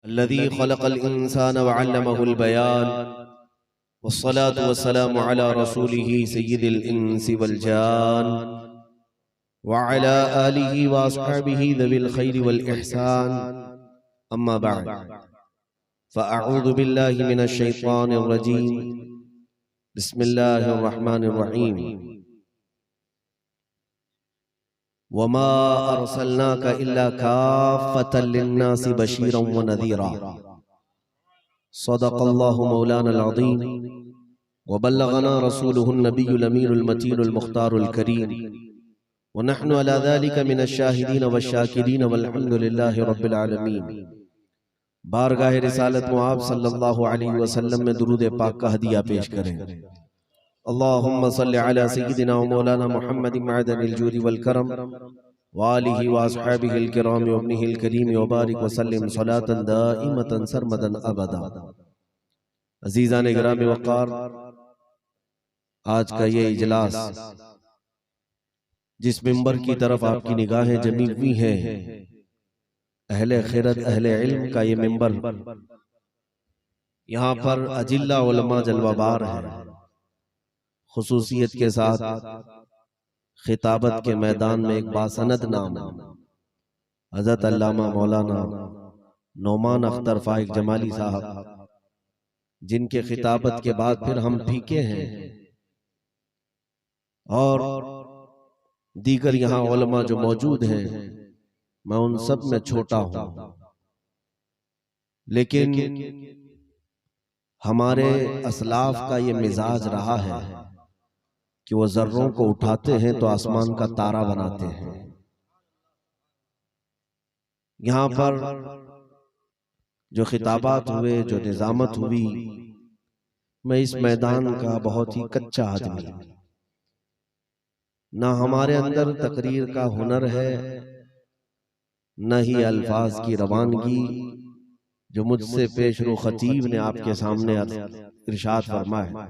अल्लज़ी ख़लक़ल इंसान व अल्लमहुल बयान वस्सलातु वस्सलामु अला रसूलिही सय्यिदिल इंसी वल जान व अला आलिही व अस्हाबिही ज़विल खैरि वल इहसान अम्मा बअद फ़अऊज़ु बिल्लाहि मिनश शैतानिर रजीम बिस्मिल्लाहिर रहमानिर रहीम वमा अर्सलनाका इल्ला काफ़्फ़तल लिन्नासि बशीरन व नज़ीरा सदक़ल्लाहु मौलानल अज़ीम व बल्लगना रसूलुहुन नबियुल अमीनुल मतीनुल मुख्तारुल करीम व नहनु अला ज़ालिका मिनश शाहिदीन वश्शाकिरीन वल्हम्दुलिल्लाहि रब्बिल आलमीन। बारगाह रिसालत मुआब सल्लल्लाहु अलैहि वसल्लम में दुरूद पाक का हदिया पेश करें। अल्लाहुम्मा सल्लि अला सय्यिदिना व मौलाना मुहम्मदिन मअदनिल जूदि वल करम व आलिहि व अस्हाबिहिल किराम व इब्निहिल करीम व बारिक व सल्लिम सलातन दाइमतन सरमदन अबदा। अज़ीज़ान इकराम वक़ार, आज का ये इजलास जिस मिंबर की तरफ आपकी निगाहें जमी हुई हैं, अहले खिरत अहले इल्म का ये मिंबर, यहाँ पर अजिल्ला उलमा जलवाबार है। खुसूसियत के साथ खिताबत के मैदान में एक बासनद नाम हज़रत अल्लामा मौलाना नौमान अख्तर फाइक जमाली साहब, जिनके खिताबत के बाद फिर हम फीके हैं और दीगर यहाँ उलमा जो मौजूद हैं, मैं उन सब में छोटा हूं, लेकिन हमारे असलाफ का ये मिजाज रहा है कि वो जर्रों को उठाते हैं तो आसमान का तारा बनाते हैं। यहाँ पर जो खिताबात हुए, जो निजामत हुई, मैं इस मैदान का बहुत ही कच्चा आदमी, ना हमारे अंदर तकरीर का हुनर है, न ही अल्फाज की रवानगी जो मुझसे पेशरो खतीब ने आपके सामने इरशाद फरमाया।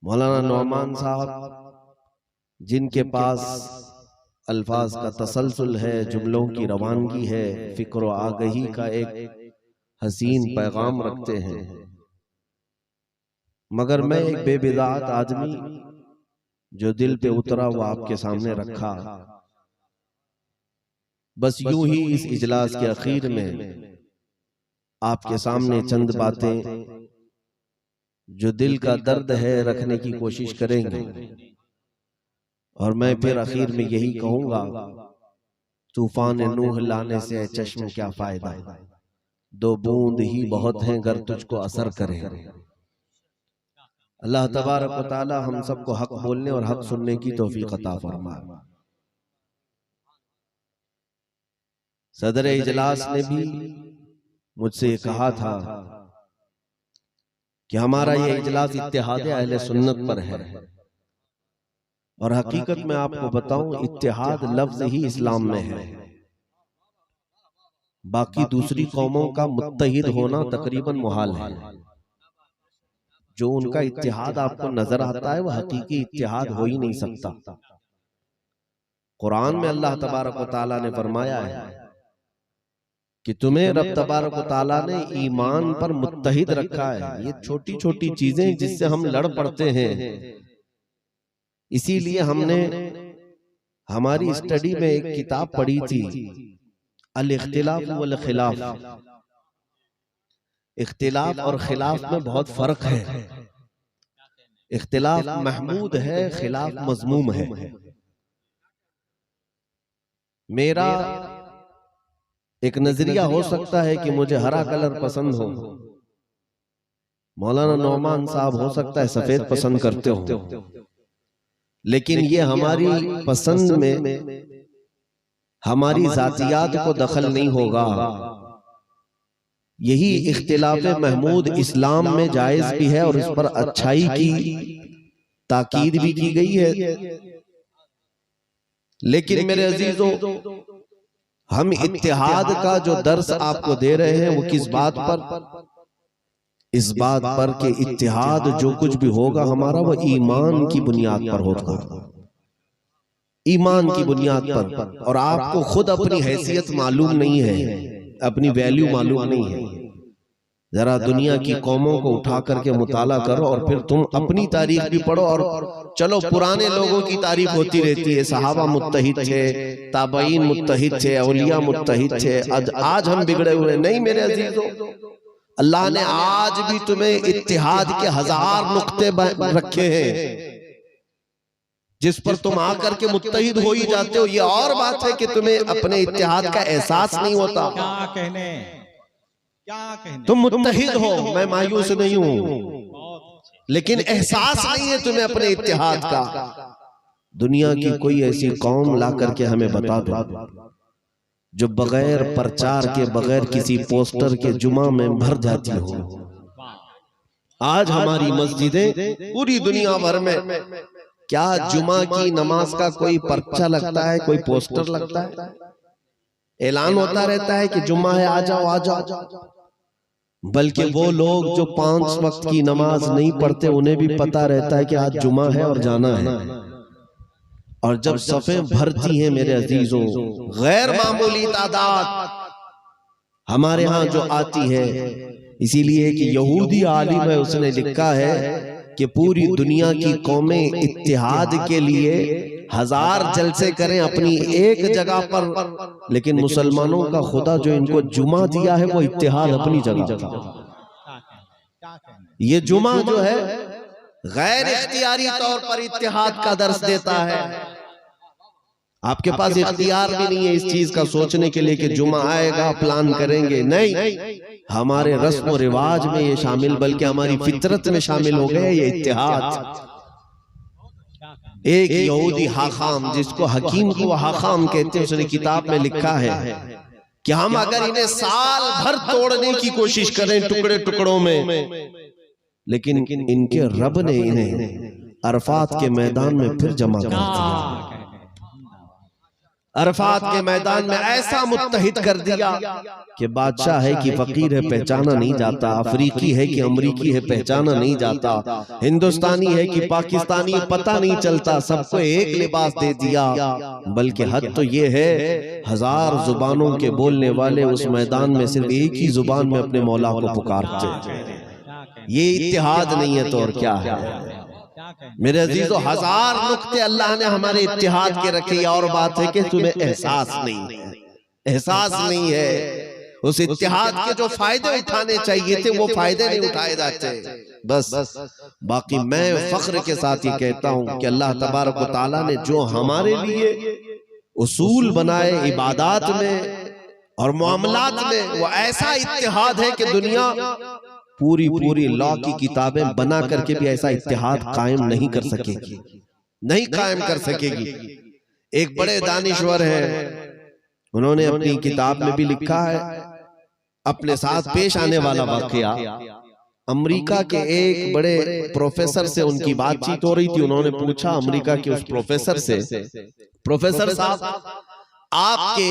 मौलाना नौमान साहब, जिनके पास अल्फाज का तसलसल है, जुमलों की रवानगी है, फिक्र व आगही का एक हसीन पैगाम रखते हैं, मगर मैं एक बेबिदात आदमी जो दिल पे उतरा वो आपके सामने रखा। बस यूं ही इस इजलास के आखिर में आपके सामने चंद बातें जो दिल का दर्द है रखने की कोशिश करेंगे, और मैं फिर आखिर में यही कहूंगा, तूफान नूह लाने से चश्म क्या फायदा, दो बूंद ही बहुत हैं गर तुझको असर करें। अल्लाह तबारक व तआला हम सबको हक बोलने और हक सुनने की तौफीक अता फरमाए। सदर इजलास ने भी मुझसे कहा था कि हमारा ये इजलास इत्तेहाद अहले सुन्नत पर है, और हकीकत में आपको बताऊं, इत्तेहाद लफ्ज ही इस्लाम में है। बाकी दूसरी कौमों का मुत्तहिद होना तकरीबन मुहाल है। जो उनका इत्तेहाद आपको नजर आता है वह हकीकी इत्तेहाद हो ही नहीं सकता। कुरान में अल्लाह तबारक व तआला ने फरमाया है कि तुम्हें रब तबारक व तआला ने ईमान पर मुत्तहिद रखा है। ये छोटी छोटी चीजें जिससे हम लड़ पड़ते हैं, इसीलिए हमने हमारी स्टडी में एक किताब पढ़ी थी, अल इख्तिलाफ वल खिलाफ। इख्तिलाफ और खिलाफ में बहुत फर्क है। इख्तिलाफ महमूद है, खिलाफ मज़मूम है। मेरा एक नजरिया हो सकता है कि मुझे हरा कलर पसंद हो, मौलाना नौमान साहब हो सकता है सफेद पसंद करते हो, लेकिन ये हमारी पसंद में हमारी जातियात को दखल नहीं होगा। यही इख्तिलाफ महमूद इस्लाम में जायज भी है और इस पर अच्छाई की ताकीद भी की गई है। लेकिन मेरे अजीजों, हम इत्तेहाद का जो दर्स आपको दे रहे हैं वो किस बात पर? इस बात पर कि इत्तेहाद जो कुछ भी होगा हमारा वो ईमान की बुनियाद पर होगा, ईमान की बुनियाद पर। और आपको खुद अपनी हैसियत मालूम नहीं है, अपनी वैल्यू मालूम नहीं है। जरा दुनिया की कौमों को उठा करके मुताला करो और फिर तुम अपनी तारीख भी पढ़ो। और चलो पुराने लोगों की तारीफ होती रहती है, सहाबा मुत्तहिद थे, ताबईन मुत्तहिद थे, औलिया मुत्तहिद थे, आज हम बिगड़े हुए नहीं। मेरे अजीजों, अल्लाह ने आज भी तुम्हें इत्तिहाद के 1000 नुक्ते रखे हैं जिस पर तुम आकर के मुत्तहिद हो ही जाते हो। ये और बात है कि तुम्हें अपने इत्तिहाद का एहसास नहीं होता। क्या कहने तुम मुत्तहिद हो, मैं मायूस नहीं हूं, लेकिन एहसास नहीं है तुम्हें अपने इत्तिहाद का। दुनिया की कोई ऐसी कौम ला करके हमें बता दो जो बगैर प्रचार के, बगैर किसी पोस्टर के जुमा में भर जाती हो। आज हमारी मस्जिदें पूरी दुनिया भर में, क्या जुमा की नमाज का कोई पर्चा लगता है, कोई पोस्टर लगता है? ऐलान होता रहता है कि जुम्मा है, आ जाओ आ जाओ। बल्कि वो लोग जो 5 वक्त की नमाज नहीं पढ़ते उन्हें भी पता रहता है कि आज जुमा है और जाना है। और जब सफ़ें भरती हैं मेरे अजीजों, गैर मामूली तादाद हमारे यहाँ जो आती है, इसीलिए कि यहूदी आलिम है, उसने लिखा है कि पूरी दुनिया की कौमें इत्तिहाद के लिए 1000 जलसे करें अपनी एक जगह पर, लेकिन मुसलमानों का खुदा जो इनको जुमा दिया है वो इत्तिहाद अपनी जगह। ये जुमा जो है गैर इख्तियारी तौर पर इत्तिहाद का दर्स देता है। आपके पास इख्तियार भी नहीं है इस चीज का सोचने के लिए कि जुमा आएगा प्लान करेंगे, नहीं। हमारे रस्म और रिवाज में ये शामिल, बल्कि हमारी फितरत में शामिल हो गए ये इत्तिहाद। एक यहूदी हाखाम, जिसको हकीम को हाखाम कहते हैं, उसने किताब में लिखा है कि हम अगर इन्हें साल भर तोड़ने की कोशिश करें टुकड़े टुकड़ों में, लेकिन इनके रब ने इन्हें अरफात के मैदान में फिर जमा कर दिया। अरफात के मैदान में ऐसा मुत्तहिद कर दिया कि बादशाह है कि फकीर है पहचाना नहीं जाता, अफ्रीकी है कि अमरीकी है पहचाना नहीं जाता, हिंदुस्तानी है कि पाकिस्तानी पता नहीं चलता, सबको एक लिबास दे दिया। बल्कि हद तो ये है 1000 जुबानों के बोलने वाले उस मैदान में सिर्फ एक ही जुबान में अपने मौला को पुकारते। ये इत्तिहाद नहीं है तो और क्या है? मेरे अजीजों, 1000 नुक्ते अल्लाह ने हमारे इत्तिहाद के रखे। और बात है कि तुम्हें एहसास नहीं है, एहसास नहीं है। उस इत्तिहाद के जो फायदे उठाने चाहिए थे वो फायदे नहीं उठाए जाते। बस बाकी मैं फख्र के साथ ये कहता हूं कि अल्लाह तबारक व तआला ने जो हमारे लिए उसूल बनाए इबादात में और मामलात में, वो ऐसा इत्तिहाद है कि दुनिया पूरी लॉ की किताबें बना करके भी ऐसा इत्तिहाद कायम नहीं कर सकेगी, नहीं कायम कर सकेगी। एक बड़े दानिश्वर हैं, उन्होंने अपनी किताब में भी लिखा है, अपने साथ पेश आने वाला वाकया। अमेरिका के एक बड़े प्रोफेसर से उनकी बातचीत हो रही थी। उन्होंने पूछा अमेरिका के उस प्रोफेसर से, प्रोफेसर साहब, आपके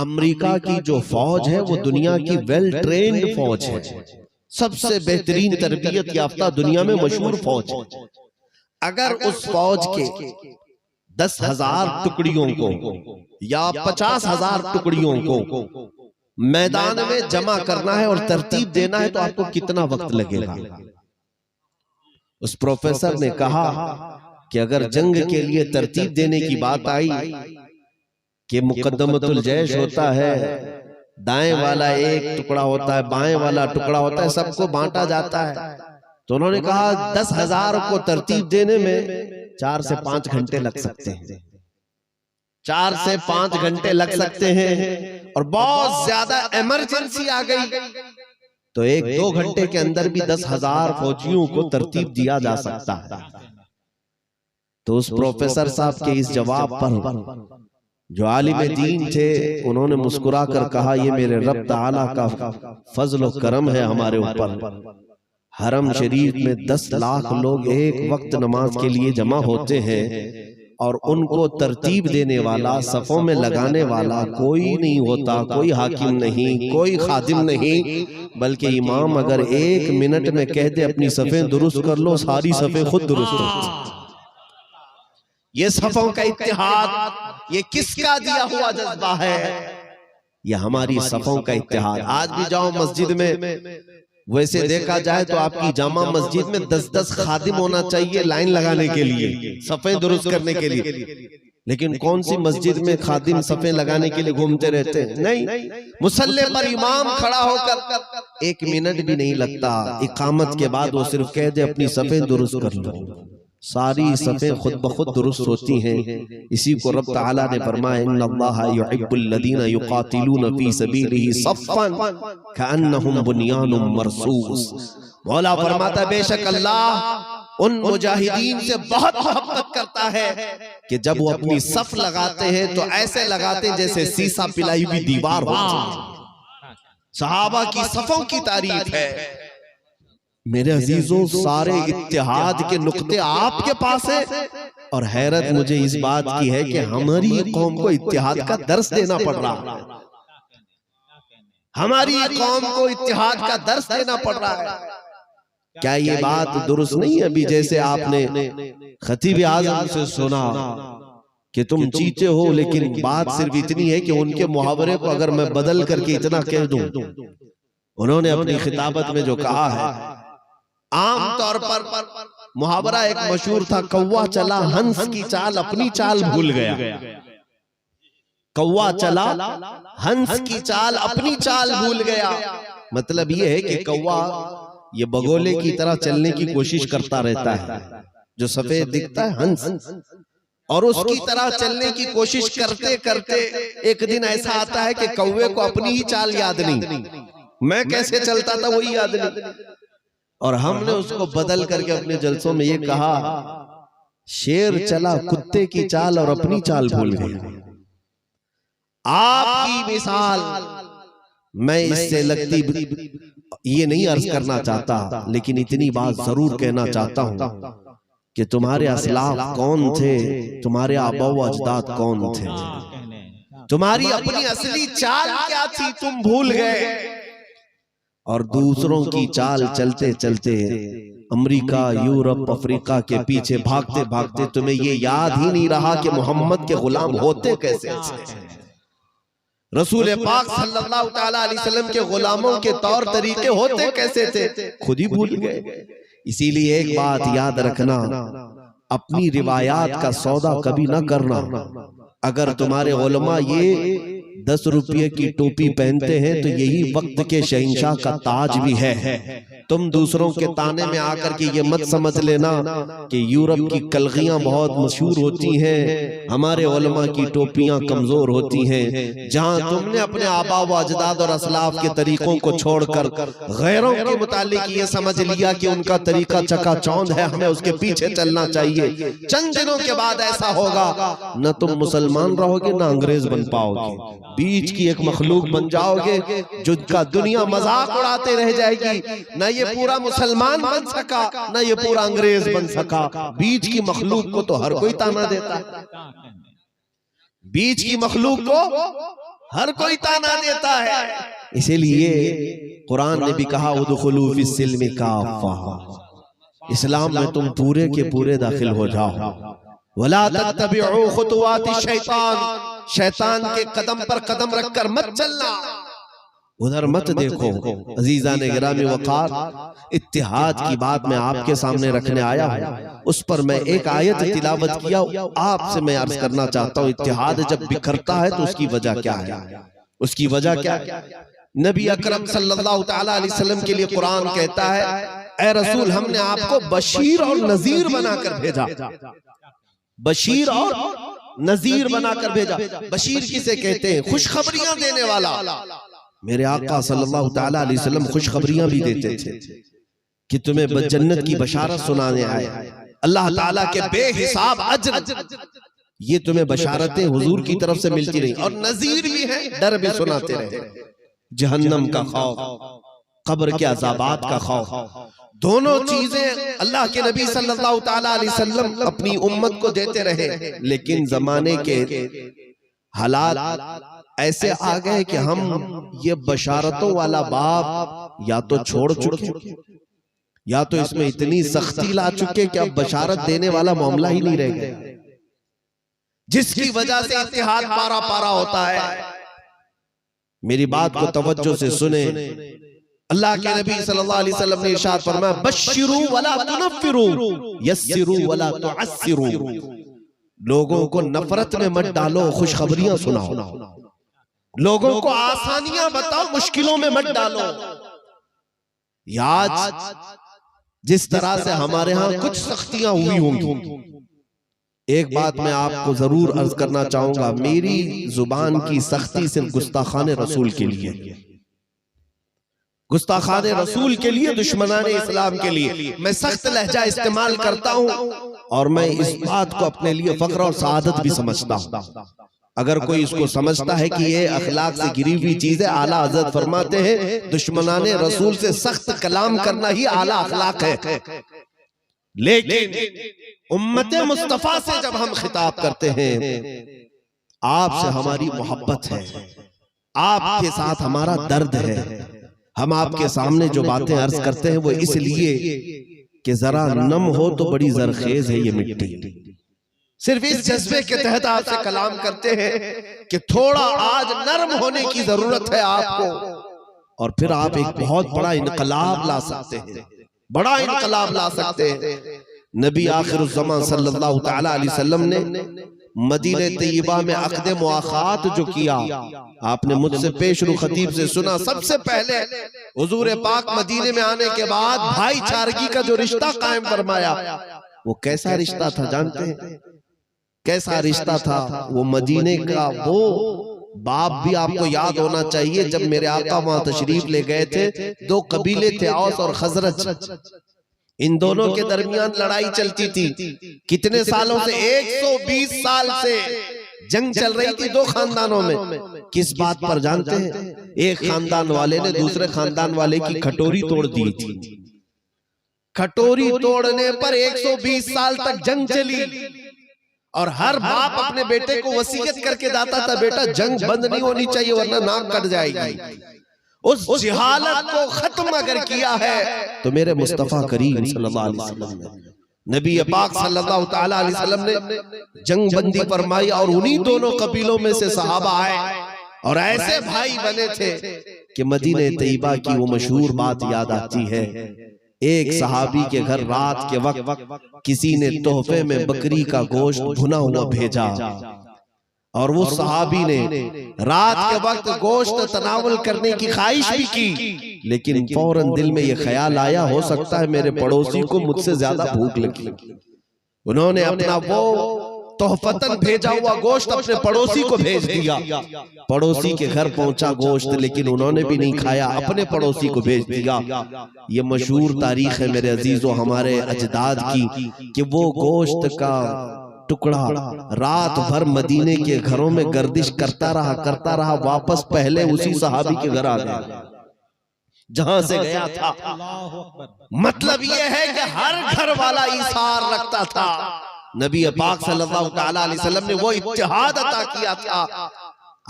अमेरिका की जो फौज है वो दुनिया की वेल ट्रेन्ड फौज है, सबसे बेहतरीन तरबियत याफ्ता दुनिया में मशहूर फौज। अगर उस फौज के 10,000 टुकड़ियों को या 50,000 टुकड़ियों को मैदान में जमा करना है और तरतीब देना है तो आपको कितना वक्त लगेगा? उस प्रोफेसर ने कहा कि अगर जंग के लिए तरतीब देने की बात आई कि मुकद्दमतुल जैश होता है, दाएं वाला एक टुकड़ा होता है, बाएं वाला टुकड़ा होता है, सबको बांटा जाता है, तो उन्होंने कहा 10,000 को तरतीब देने में 4 से 5 घंटे लग सकते हैं, 4 से 5 घंटे लग सकते हैं। और बहुत ज्यादा इमरजेंसी आ गई तो 1-2 घंटे के अंदर भी 10,000 फौजियों को तरतीब दिया जा सकता है। तो उस प्रोफेसर साहब के इस जवाब पर जो आलिम दीन थे, उन्होंने मुस्कुरा कर कहा, ये मेरे रब ताला का फजल और करम है हमारे ऊपर। हरम शरीफ में 10 लाख लोग एक वक्त नमाज के लिए जमा होते हैं और उनको तरतीब देने वाला, सफों में लगाने वाला कोई नहीं होता, कोई हाकिम नहीं, कोई खादिम नहीं, बल्कि इमाम अगर 1 मिनट में कह दे अपनी सफें दुरुस्त कर लो, सारी सफें खुद दुरुस्त होती। ये सफों का इत्तिहाद, ये किसका दिया हुआ जज्बा है? यह हमारी सफों का इत्तेहाद। आज भी जाओ मस्जिद में, वैसे देखा जाए तो आपकी जामा मस्जिद में 10-10 खादिम होना चाहिए लाइन लगाने के लिए, सफे दुरुस्त करने के लिए। लेकिन कौन सी मस्जिद में खादिम सफे लगाने के लिए घूमते रहते हैं? नहीं, मुसल्ले पर इमाम खड़ा होकर 1 मिनट भी नहीं लगता, इकामत के बाद वो सिर्फ कह दे अपनी सफे दुरुस्त कर लो, सारी सफे खुद ब खुद दुरुस्त होती हैं। इसी को रब ताला ने फरमाया, इन्नल्लाहा युहिब्बुल लदीना युकातिलूना फी सबीलिही सफ़्फ़न कअन्नहुम बुनियानुम मरसूस। मौला फरमाता है बेशक अल्लाह उन मुजाहिदीन से बहुत मोहब्बत करता है कि जब वो अपनी सफ लगाते हैं तो ऐसे लगाते हैं जैसे सीसा पिलाई हुई दीवार हो। सहाबा की सफों की तारीफ है। मेरे अजीजों, सारे इत्तेहाद के नुक्ते आपके पास है, और हैरत मुझे इस बात की है कि हमारी कौम को इत्तेहाद का दर्स देना पड़ रहा है। हमारी कौम को इत्तेहाद का दर्स देना पड़ रहा है। क्या ये बात दुरुस्त नहीं है? अभी जैसे आपने खतीब आज़म से सुना कि तुम चीते हो, लेकिन बात सिर्फ इतनी है कि उनके मुहावरे को अगर मैं बदल करके इतना कह दूं, उन्होंने अपनी खिताबत में जो कहा है, आम तौर पर मुहावरा एक मशहूर था, कौवा चला हंस की चाल अपनी चाल भूल गया। कौवा चला हंस की चाल अपनी चाल भूल गया। मतलब ये है कि कौवा ये बगोले की तरह चलने की कोशिश करता रहता है, जो सफेद दिखता है हंस, और उसकी तरह चलने की कोशिश करते करते एक दिन ऐसा आता है कि कौवे को अपनी ही चाल याद नहीं, मैं कैसे चलता था वही याद नहीं। और हमने उसको बदल करके अपने जलसों में ये कहा, शेर चला कुत्ते की चाल और अपनी चाल भूल गया। आपकी मिसाल मैं इससे लगती ये नहीं अर्ज करना चाहता, लेकिन इतनी बात जरूर कहना चाहता हूं कि तुम्हारे असलाफ कौन थे, तुम्हारे आबा व अजदाद कौन थे, तुम्हारी अपनी असली चाल क्या थी तुम भूल गए। और दूसरों की चाल चलते चलते अमेरिका, यूरोप, अफ्रीका के पीछे भागते भागते तुम्हें ये याद ही नहीं रहा कि मोहम्मद के गुलाम होते कैसे थे, रसूल पाक सल्लल्लाहु तआला अलैहि वसल्लम के गुलामों के तौर तरीके होते कैसे थे, खुद ही भूल गए। इसीलिए एक बात याद रखना, अपनी रिवायात का सौदा कभी ना करना। अगर तुम्हारे उलमा ये 10 रुपये की टोपी पहनते हैं तो यही वक्त के शहंशाह का ताज भी है। तुम दूसरों के ताने में आकर के ये मत समझ लेना कि यूरोप की कलगियां बहुत मशहूर होती हैं, हमारे उलमा की टोपियां कमजोर होती हैं। जहां तुमने अपने आबा व अजदाद और असलाफ के तरीकों को छोड़कर गैरों के मुतालिक ये समझ लिया कि उनका तरीका चकाचौंध है, हमें उसके पीछे चलना चाहिए। चंद दिनों के बाद ऐसा होगा, न तुम मुसलमान रहोगे न अंग्रेज बन पाओगे, बीच की एक मखलूक बन जाओगे जिसका दुनिया मजाक उड़ाते रह जाएगी। न ये पूरा मुसलमान बन सका, न ये पूरा अंग्रेज बन सका। बीच की मखलूक को तो हर कोई ताना देता है, बीच की मखलूक को हर कोई ताना देता है। इसीलिए कुरान ने भी कहा, उदखुलू फिस्सिल्मि काफ़ा, इस्लाम में तुम पूरे के पूरे दाखिल हो जाओ। वला तत्तबिउ खुतुवाति शैतान, शैतान के कदम पर कदम रखकर मत चलना, उधर मत देखो। अजीजान गिरामी वक़ार, इत्तिहाद की बात मैं आपके सामने रखने आया हूँ, उस पर मैं एक आयत तिलावत किया, आपसे मैं अर्ज करना चाहता हूँ, इत्तिहाद जब बिखरता है तो उसकी वजह क्या है, उसकी वजह क्या है। नबी अकरम सल्लल्लाहु तआला अलैहि वसल्लम के लिए कुरान कहता है, ए रसूल हमने आपको बशीर और नजीर बनाकर भेजा, बशीर और नजीर बनाकर भेजा। बशीर किसे कहते हैं? खुशखबरियां देने वाला। मेरे आका सल्लल्लाहु तआला अलैहि वसल्लम खुशखबरियां भी देते थे कि तुम्हें जन्नत की बशारत सुनाने आए, अल्लाह ताला के बेहिसाब अज्र, ये तुम्हें बशारतें हुजूर की तरफ से मिलती रही। और नजीर भी है, डर भी सुनाते रहे, जहन्नम का खौफ, कब्र के अज़ाबात का खौफ, दोनों चीजें अल्लाह के नबी सल्लल्लाहु तआला अलैहि वसल्लम अपनी उम्मत को देते रहे। लेकिन जमाने के हालात ऐसे आ गए कि हम ये बशारतों वाला बाब या तो छोड़ चुके, या तो इसमें इतनी सख्ती ला चुके कि अब बशारत देने वाला मामला ही नहीं रह गया, जिसकी वजह से इत्तिहाद पारा पारा होता है। मेरी बात को तवज्जो से सुने। अल्लाह के नबी सल्लल्लाहु अलैहि वसल्लम ने इरशाद फरमाया, बश्शिरू वला तुनफ्फिरू, यस्सिरू वला तुअस्सिरू। लोगों को नफरत में मत डालो, खुशखबरियां सुनाओ। लोगों को आसानियां बताओ, मुश्किलों में मत डालो। आज जिस तरह से हमारे यहाँ कुछ सख्तियां हुई होंगी, एक बात मैं आपको जरूर अर्ज करना चाहूंगा, मेरी जुबान की सख्ती सिर्फ गुस्ताखाने रसूल के लिए, गुस्ताखाने रसूल के लिए, दुश्मनाने इस्लाम के लिए मैं सख्त लहजा इस्तेमाल करता हूं, और मैं इस बात को अपने लिए फख्र और सआदत भी समझता हूं। अगर कोई इसको समझता है कि ये अखलाक से गिरी हुई चीज है, आला हज़रत फरमाते हैं दुश्मनाने रसूल से सख्त कलाम करना ही आला अखलाक है। लेकिन उम्मते मुस्तफा से जब हम खिताब करते हैं, आपसे हमारी मोहब्बत है, आपके साथ हमारा दर्द है, हम आपके सामने जो बातें अर्ज करते हैं वो इसलिए कि जरा नम हो तो बड़ी जरखेज है ये मिट्टी। सिर्फ इस जज्बे के तहत आपसे कलाम करते हैं कि थोड़ा आज नरम होने की जरूरत है आपको, और फिर आप एक बहुत बड़ा इनकलाब ला सकते हैं, बड़ा इनकलाब ला सकते हैं। नबी आखिरुज़्ज़मान सल्लल्लाहु तआला अलैहि वसल्लम ने मदीने तैयबा में अक़द मुआख़ात जो किया, आपने मुझसे पेशरू खतीब से सुना, सबसे पहले हुजूर पाक मदीने में आने के बाद भाईचारगी का जो रिश्ता कायम फरमाया, वो कैसा रिश्ता था जानते हैं? कैसा रिश्ता था वो? मदीने का वो बाप भी आपको याद होना चाहिए, जब मेरे आका वहां तशरीफ ले गए थे, दो कबीले थे, औस और खजरज, इन दोनों के दरमियान लड़ाई चलती थी। कितने सालों से? 120 साल से जंग चल रही थी दो खानदानों में। किस बात पर जानते हैं? एक खानदान वाले ने दूसरे खानदान वाले की खटोरी तोड़ दी थी। खटोरी तोड़ने पर 120 साल तक जंग चली, और हर बाप अपने बेटे को वसीयत करके जाता था, बेटा जंग बंद नहीं होनी चाहिए वरना नाक कट जाएगी। उस जिहालत को खत्म अगर किया है तो मेरे मुस्तफा करीम सल्लल्लाहु अलैहि वसल्लम ने, नबी पाक सल्लल्लाहु तआला अलैहि वसल्लम ने जंग बंदी फरमाई, और उन्हीं दोनों कबीलों में से सहाबा आए और ऐसे भाई बने थे कि मदीने तैयबा की वो मशहूर बात याद आती है। एक सहाबी के घर रात के वक्त किसी ने तोहफे में बकरी का गोश्त भुना हुआ भेजा, और वो सहाबी ने रात के वक्त गोश्त तनावुल करने की ख्वाहिश भी की, लेकिन फौरन दिल में ये ख्याल आया, हो सकता है मेरे पड़ोसी को मुझसे ज्यादा भूख लगी। उन्होंने अपना वो तोहफतन भेजा हुआ गोश्त अपने पड़ोसी को भेज दिया। पड़ोसी के घर पहुंचा गोश्त, लेकिन उन्होंने भी नहीं खाया, अपने पड़ोसी को भेज दिया। ये मशहूर तारीख है मेरे अजीजों हमारे अजदाद की, कि वो गोश्त का टुकड़ा रात भर मदीने के घरों में गर्दिश करता रहा, वापस पहले उसी सहाबी के घर आ गया जहां से गया था। मतलब ये है कि हर घर वाला ईसार रखता था। नबी पाक सल्लल्लाहु तआला अलैहि वसल्लम ने वो इत्तिहाद अता किया था।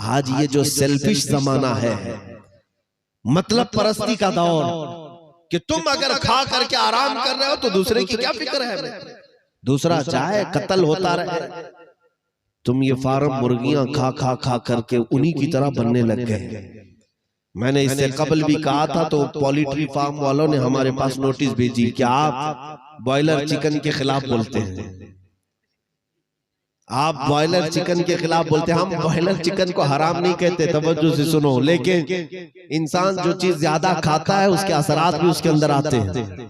आज ये जो सेल्फिश जमाना है, मतलब परस्ती का दौर, कि तुम अगर खा करके आराम कर रहे हो तो दूसरे की क्या फिक्र है? दूसरा चाहे कत्ल होता रहे, तुम ये फार्म मुर्गियां खा करके उन्हीं की तरह बनने लग गए। मैंने इससे कबल भी कहा था, तो पोल्ट्री फार्म वालों ने हमारे पास नोटिस भेजी कि आप बॉयलर चिकन के खिलाफ बोलते हैं, आप बॉयलर चिकन के खिलाफ बोलते हैं। हम बॉयलर चिकन को हराम नहीं कहते, तवज्जो से सुनो, लेकिन इंसान जो चीज ज्यादा खाता है उसके असरात भी उसके अंदर आते हैं,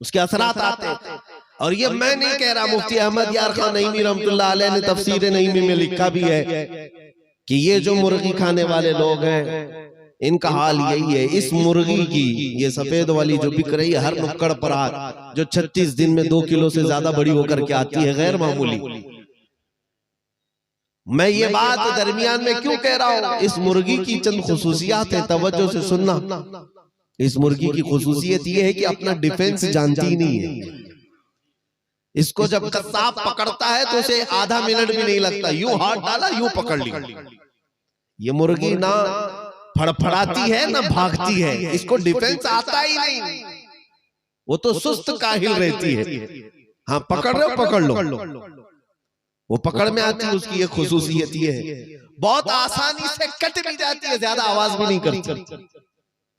उसके असरात आते हैं। और ये मैं नहीं कह रहा, मुफ्ती अहमद यार खान नईमी रहमतुल्लाह अलैह ने तफसीर नईमी में लिखा भी है कि ये जो मुर्गी खाने वाले लोग हैं इनका हाल यही है। इस मुर्गी की, ये सफेद वाली जो बिक रही है हर नुक्कड़ पर आज, जो 36 दिन में 2 किलो से ज्यादा बड़ी होकर के आती है, गैर मामूली। मैं ये बात दरमियान में क्यों कह रहा हूं? इस मुर्गी की चंद खुसूसियात है, तवज्जो से सुनना। इस मुर्गी की खुसूसियत ये है कि अपना डिफेंस जानती नहीं है। इसको जब कसाब पकड़ता है तो उसे आधा मिनट भी नहीं लगता, यूं हाथ डाला यूं पकड़ लिया। ये मुर्गी ना फड़फड़ाती है ना भागती है, इसको डिफेंस आता ही नहीं, वो तो सुस्त काहिल रहती है। हाँ पकड़ रहे हो पकड़ लो, वो पकड़ में आती है, उसकी एक खुसूसियत ये है बहुत आसानी से कट भी जाती है, ज्यादा आवाज भी नहीं करती,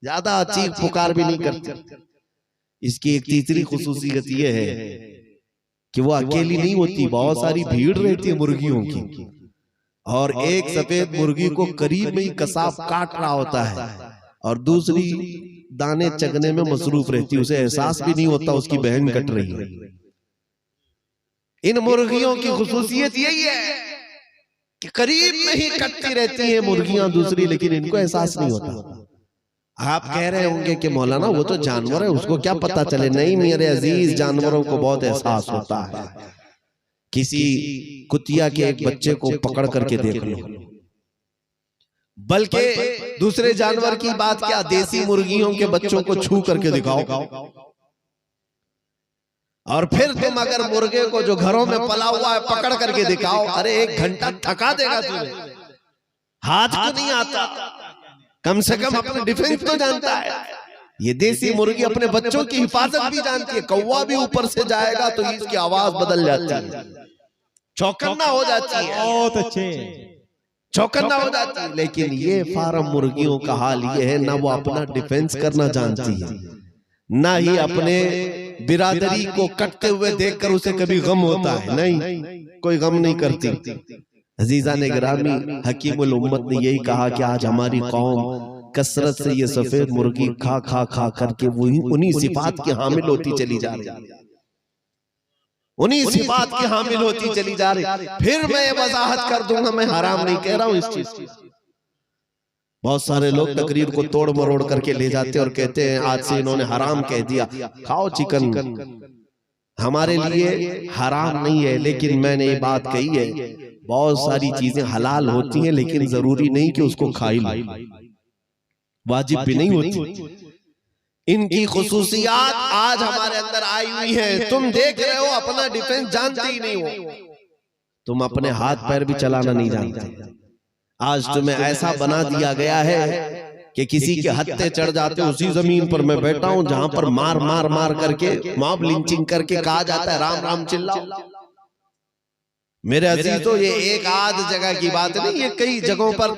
ज्यादा चीख पुकार भी नहीं करती। इसकी एक तीसरी खुसूसियत ये है कि वो अकेली नहीं होती, बहुत सारी भीड़ रहती है मुर्गियों की, और एक सफेद मुर्गी को करीब में ही कसाब काट रहा होता है और दूसरी दाने चगने में मसरूफ रहती है, उसे एहसास भी नहीं होता उसकी बहन कट रही है। इन मुर्गियों की खुसूसियत यही है कि करीब में ही कटती रहती है मुर्गियां दूसरी, लेकिन इनको एहसास नहीं होता। आप कह रहे होंगे कि मौलाना वो तो जानवर है, उसको क्या पता चले। नहीं मेरे अजीज, जानवरों को बहुत एहसास होता है। किसी कुतिया के एक बच्चे को पकड़ करके देख लो, बल्कि दूसरे जानवर की बात क्या, देसी मुर्गियों के बच्चों को छू करके दिखाओ, और फिर तुम अगर मुर्गे को जो घरों में पला हुआ है पकड़ करके दिखाओ, अरे 1 घंटा थका देगा तुम्हें, हाथ को नहीं आता, कम से कम अपने डिफेंस तो जानता है। ये देसी मुर्गी अपने बच्चों की हिफाजत भी जानती है। कौवा भी ऊपर से जाएगा तो इसकी आवाज बदल जाती है, चौकन्ना हो जाती है, बहुत अच्छे चौकन्ना हो जाती है। लेकिन ये फार्म मुर्गियों का हाल ये है, ना वो अपना डिफेंस करना जानती है, ना ही अपने बिरादरी को कटते हुए देखकर उसे कभी गम होता है। नहीं, कोई गम नहीं करती। अजीजा ने गिरामी, हकीमुल उम्मत ने यही कहा कि आज हमारी कौम कसरत से ये सफेद मुर्गी खा खा खा करके वही उन्हीं सिफात की हामिल होती चली जा रही, उन्हीं सिफात की हामिल होती चली जा रही। फिर मैं वजाहत कर दूंगा, मैं हराम नहीं कह रहा हूं इस चीज की। बहुत सारे लोग तकरीर को तोड़ मरोड़ करके ले जाते और कहते हैं आज से इन्होंने हराम कह दिया, खाओ चिकन, हमारे लिए हराम नहीं है। लेकिन मैंने ये बात कही है, बहुत सारी चीजें हलाल होती हैं, लेकिन जरूरी नहीं कि उसको खाई लो, वाजिब भी नहीं होती। इनकी खुसूसियात आज हमारे अंदर आई हुई है। तुम देख रहे हो, अपना डिफेंस जानते ही नहीं हो, तुम अपने हाथ पैर भी चलाना नहीं जानते। आज तुम्हें ऐसा बना दिया गया है कि किसी के हत्थे चढ़ जाते हो। उसी जमीन पर मैं बैठा हूं जहां पर मार मार मार करके मॉब लिंचिंग करके कहा जाता है राम राम चिल्लाओ। मेरे अजीजों, ये एक आध जगह की बात नहीं, ये कई जगहों पर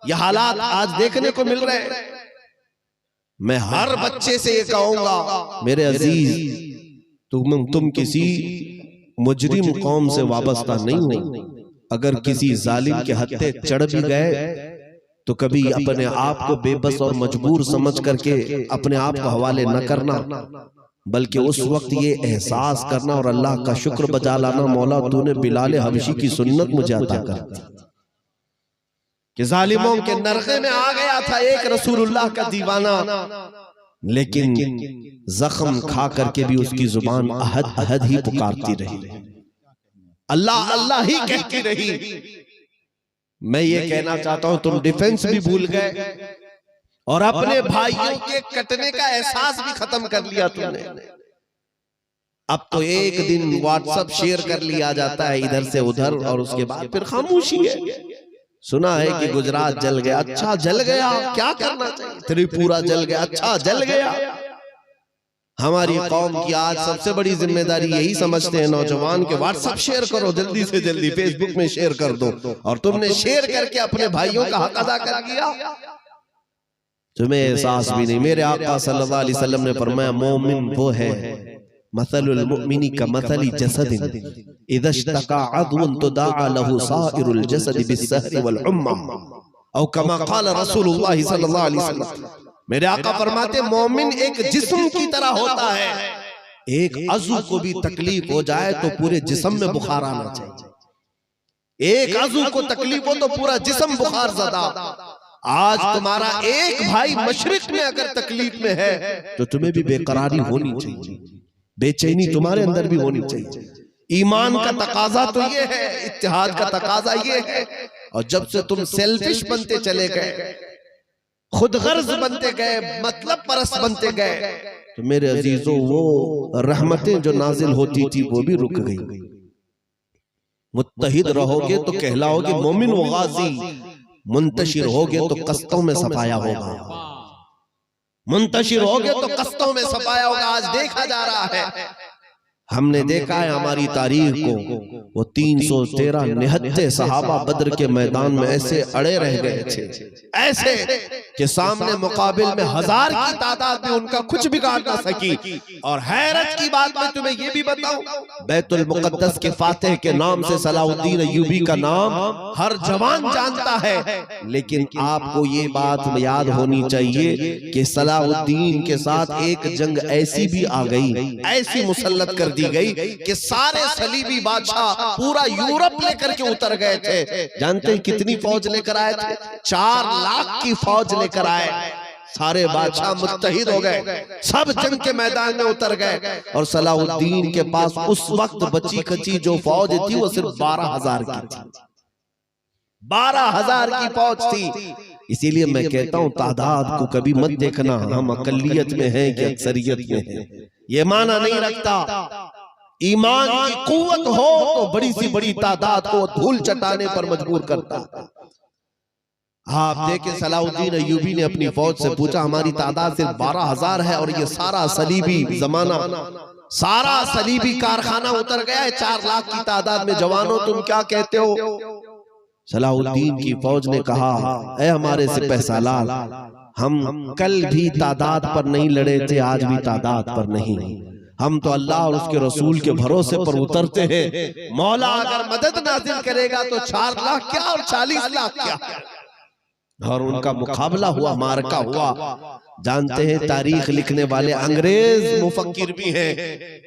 ये हालात आज देखने को मिल रहे हैं। मैं हर बच्चे से ये कहूंगा, मेरे अजीज, तुम किसी मुजरिम कौम से वाबस्ता नहीं हो। अगर किसी जालिम के हत्थे चढ़ भी गए तो कभी अपने आप को बेबस और मजबूर समझ करके अपने आप को हवाले न करना, बल्कि उस वक्त ये एहसास करना और अल्लाह का शुक्र बजा लाना, मौला तूने बिलाल हबशी की सुन्नत मुझे अता कर दी कि जालिमों के नरके में आ गया था एक रसूलुल्लाह का दीवाना, लेकिन जख्म खा करके भी उसकी जुबान अहद अहद ही पुकारती रही, अल्लाह अल्लाह ही कहती रही। मैं ये कहना चाहता हूं, तुम डिफेंस भी भूल गए और अपने भाइयों के कटने का एहसास भी खत्म कर लिया तुमने। अब तो एक दिन व्हाट्सएप शेयर कर लिया जाता है इधर से उधर और उसके बाद फिर खामोशी है। सुना है कि गुजरात जल गया, अच्छा जल गया, क्या करना चाहिए, त्रिपुरा जल गया, अच्छा जल गया। हमारी कौम की आज सबसे बड़ी जिम्मेदारी यही समझते हैं नौजवान के व्हाट्सएप शेयर करो, जल्दी से जल्दी फेसबुक में शेयर कर दो, और तुमने शेयर करके अपने भाइयों का हक अदा कर दिया, तुम्हें एहसास भी नहीं। मेरे आका सल्लल्लाहु अलैहि वसल्लम ने फरमाया, मोमिन वो है मसलुल मुमिनी का मसली जसदिन इज़ा इश्तका अदुन तुदाअ लहु साइरुल जसद बिस्सहरि वल उम्मा औ कमा क़ाल रसूलुल्लाह सल्लल्लाहु अलैहि वसल्लम। मेरे आका फरमाते, मोमिन एक जिस्म की तरह होता है, एक अज़ू को भी तकलीफ हो जाए तो पूरे जिस्म में बुखार आना चाहिए। एक अज़ू को तकलीफ हो तो पूरा जिस्म बुखार ज़दा। आज तुम्हारा एक भाई मशरिक में अगर तकलीफ में है तो तुम्हें भी बेकरारी होनी चाहिए, बेचैनी तुम्हारे अंदर भी होनी चाहिए। ईमान का तकाजा तो ये है, इत्तिहाद का तकाजा ये है। और जब से तुम सेल्फिश बनते चले गए, खुद गर्ज बनते गए, मतलब परस्त बनते गए, तो मेरे अजीजों वो रहमतें जो नाजिल होती थी वो भी रुक गई। मुत्तहिद रहोगे तो कहलाओगे मोमिन व गाजी, मुंतशिर होगे तो कस्तों में सफाया होगा, मुंतशिर होगे तो कस्तों में सफाया होगा। आज देखा जा रहा है हमने देखा है हमारी तारीख को, वो 313 निहत्ते सहाबा बद्र के मैदान में ऐसे अड़े रह गए थे, ऐसे कि सामने मुकाबिल में 1000 की तादाद में उनका कुछ बिगाड़ ना सकी। और हैरत की बात मैं तुम्हें ये भी बताऊं, बैतुल मुकद्दस के फातिह के नाम से सलाउद्दीन अय्यूबी का नाम हर जवान जानता है, लेकिन आपको ये बात याद होनी चाहिए कि सलाउद्दीन के साथ एक जंग ऐसी भी आ गई, ऐसी मुसल्लत कर दी गई कि सारे सलीबी बादशाह पूरा यूरोप लेकर के उतर गए थे। जानते हैं कितनी फौज लेकर आए थे? 4 लाख की फौज लेकर आए। सारे बादशाह मुत्तहिद हो गए, सब जंग के मैदान में उतर गए। और सलाउद्दीन के पास उस वक्त बची खची जो फौज थी वो सिर्फ 12,000 की थी। 12,000 की फौज थी। इसीलिए मैं कहता हूं तादाद को कभी मत देखना हम अकलियत में हैं कि अक्सरियत में हैं, ये माना नहीं रखता। ईमान की कुव्वत हो तो बड़ी सी बड़ी तादाद को धूल चटाने पर मजबूर करता। आप देखें सलाउद्दीन अय्यूबी ने अपनी फौज से पूछा, हमारी तादाद सिर्फ 12,000 है और ये सारा सलीबी जमाना, सारा सलीबी कारखाना उतर गया है, 4 लाख की तादाद में जवानों तुम क्या कहते हो? सलाउद्दीन की फौज ने कहा, ऐ हमारे सिपहसालार, हम कल भी तादाद पर नहीं लड़े थे, आज भी तादाद पर नहीं। हम तो अल्लाह और उसके रसूल के भरोसे पर उतरते हैं। मौला अगर मदद नाजिल करेगा तो 4 लाख क्या और 40 लाख क्या। और उनका मुकाबला हुआ, मारका हुआ। जानते हैं तारीख लिखने वाले अंग्रेज मुफक्किर भी हैं,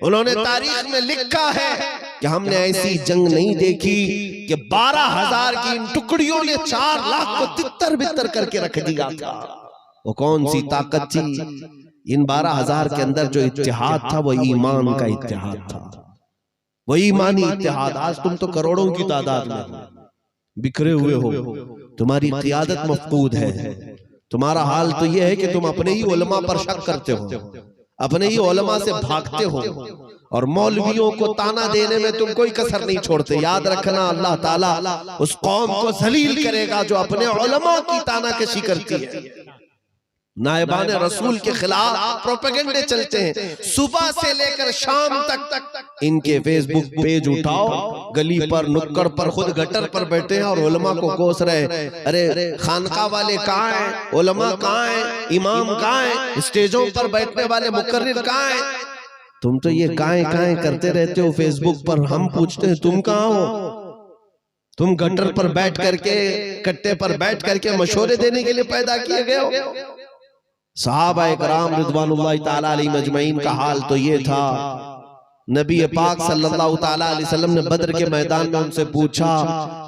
उन्होंने तारीख में लिखा है कि हमने ऐसी जंग नहीं देखी कि 12,000 की इन टुकड़ियों ने 4 लाख को तितर बितर करके रख दिया था। वो कौन सी ताकत थी? इन 12,000 के अंदर जो इत्तेहाद था वो ईमान का इत्तेहाद था, वो ईमानी इत्तेहाद। आज तुम तो करोड़ों की तादाद में बिखरे हुए हो, तुम्हारी क़ियादत मफकूद है। तुम्हारा हाल तो यह है कि तुम अपने ही उलमा पर शक करते हो, अपने ही उलमा से भागते हो, और मौलवियों को ताना देने में तुम कोई कसर नहीं छोड़ते। याद रखना, अल्लाह ताला उस कौम को जलील करेगा जो अपने उलमा की तानाकशी करती है। नायबान रसूल के खिलाफ प्रोपेगेंडे चलते हैं, सुबह से लेकर शाम तक इनके फेसबुक पेज उठाओ, गली पर नुक्कड़ पर खुद गटर पर बैठे हैं और उलमा को कोस रहे। अरे खानका वाले कहाँ हैं? उलमा कहाँ हैं? इमाम कहाँ हैं? स्टेजों पर बैठने वाले मुकर्रिर कहाँ हैं? तुम तो ये काएं करते रहते हो फेसबुक पर। हम पूछते हैं तुम कहाँ हो? तुम गटर पर बैठ करके, कट्टे पर बैठ करके मशवरे देने के लिए पैदा किए गए हो। सहाबा इकराम रिज़वानुल्लाहि ताला अलैहिम अजमईन का हाल तो ये था। नबी पाक सल्लल्लाहु ताला अलैहि वसल्लम ने बद्र के मैदान में उनसे पूछा,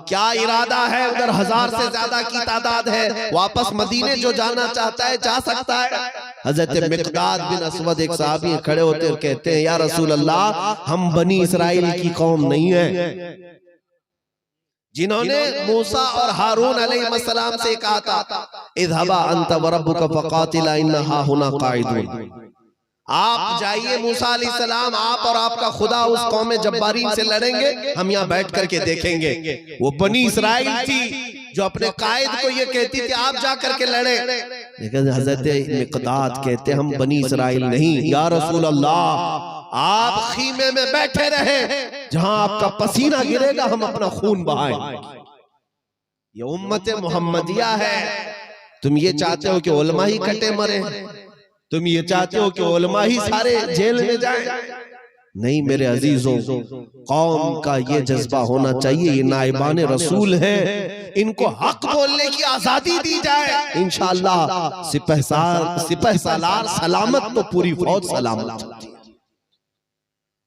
क्या इरादा है? उधर 1000 से ज्यादा की तादाद है, वापस मदीने जो जाना चाहता है जा सकता है। हजरत मिक़दाद बिन अस्वद एक सहाबी खड़े होते और कहते हैं, या रसूल अल्लाह, हम बनी इसराइल की कौम नहीं है जिन्होंने मूसा और हारून अलैहिस्सलाम से कहा था, इज़हबा अंत व रब्बुका फ़क़ातिला इन्ना हाहुना क़ाइदून। आप जाइए मूसा अलैहिस्सलाम, आप और आपका खुदा उस कौम जब्बारीन से लड़ेंगे, हम यहाँ बैठ करके देखेंगे। वो बनी इसराइल थी जो अपने कायद को ये कहती थी आप जा करके लड़े। लेकिन हजरत मिक़दाद कहते हम बनी इसराइल नहीं, या रसूल अल्लाह, आप खीमे में बैठे रहे, जहां आपका पसीना गिरेगा हम अपना खून बहाएंगे। ये उम्मत मोहम्मदिया है। तुम ये चाहते हो कि उलमा ही कटे मरे? तुम ये चाहते हो कि उलमा ही सारे जेल में जाएं? नहीं मेरे अजीजों, कौम का ये जज्बा होना चाहिए। ये नाइबान रसूल है, इनको हक बोलने की आजादी दी जाए, इंशाअल्लाह सिपह सालार सलामत तो पूरी फौज सलामत।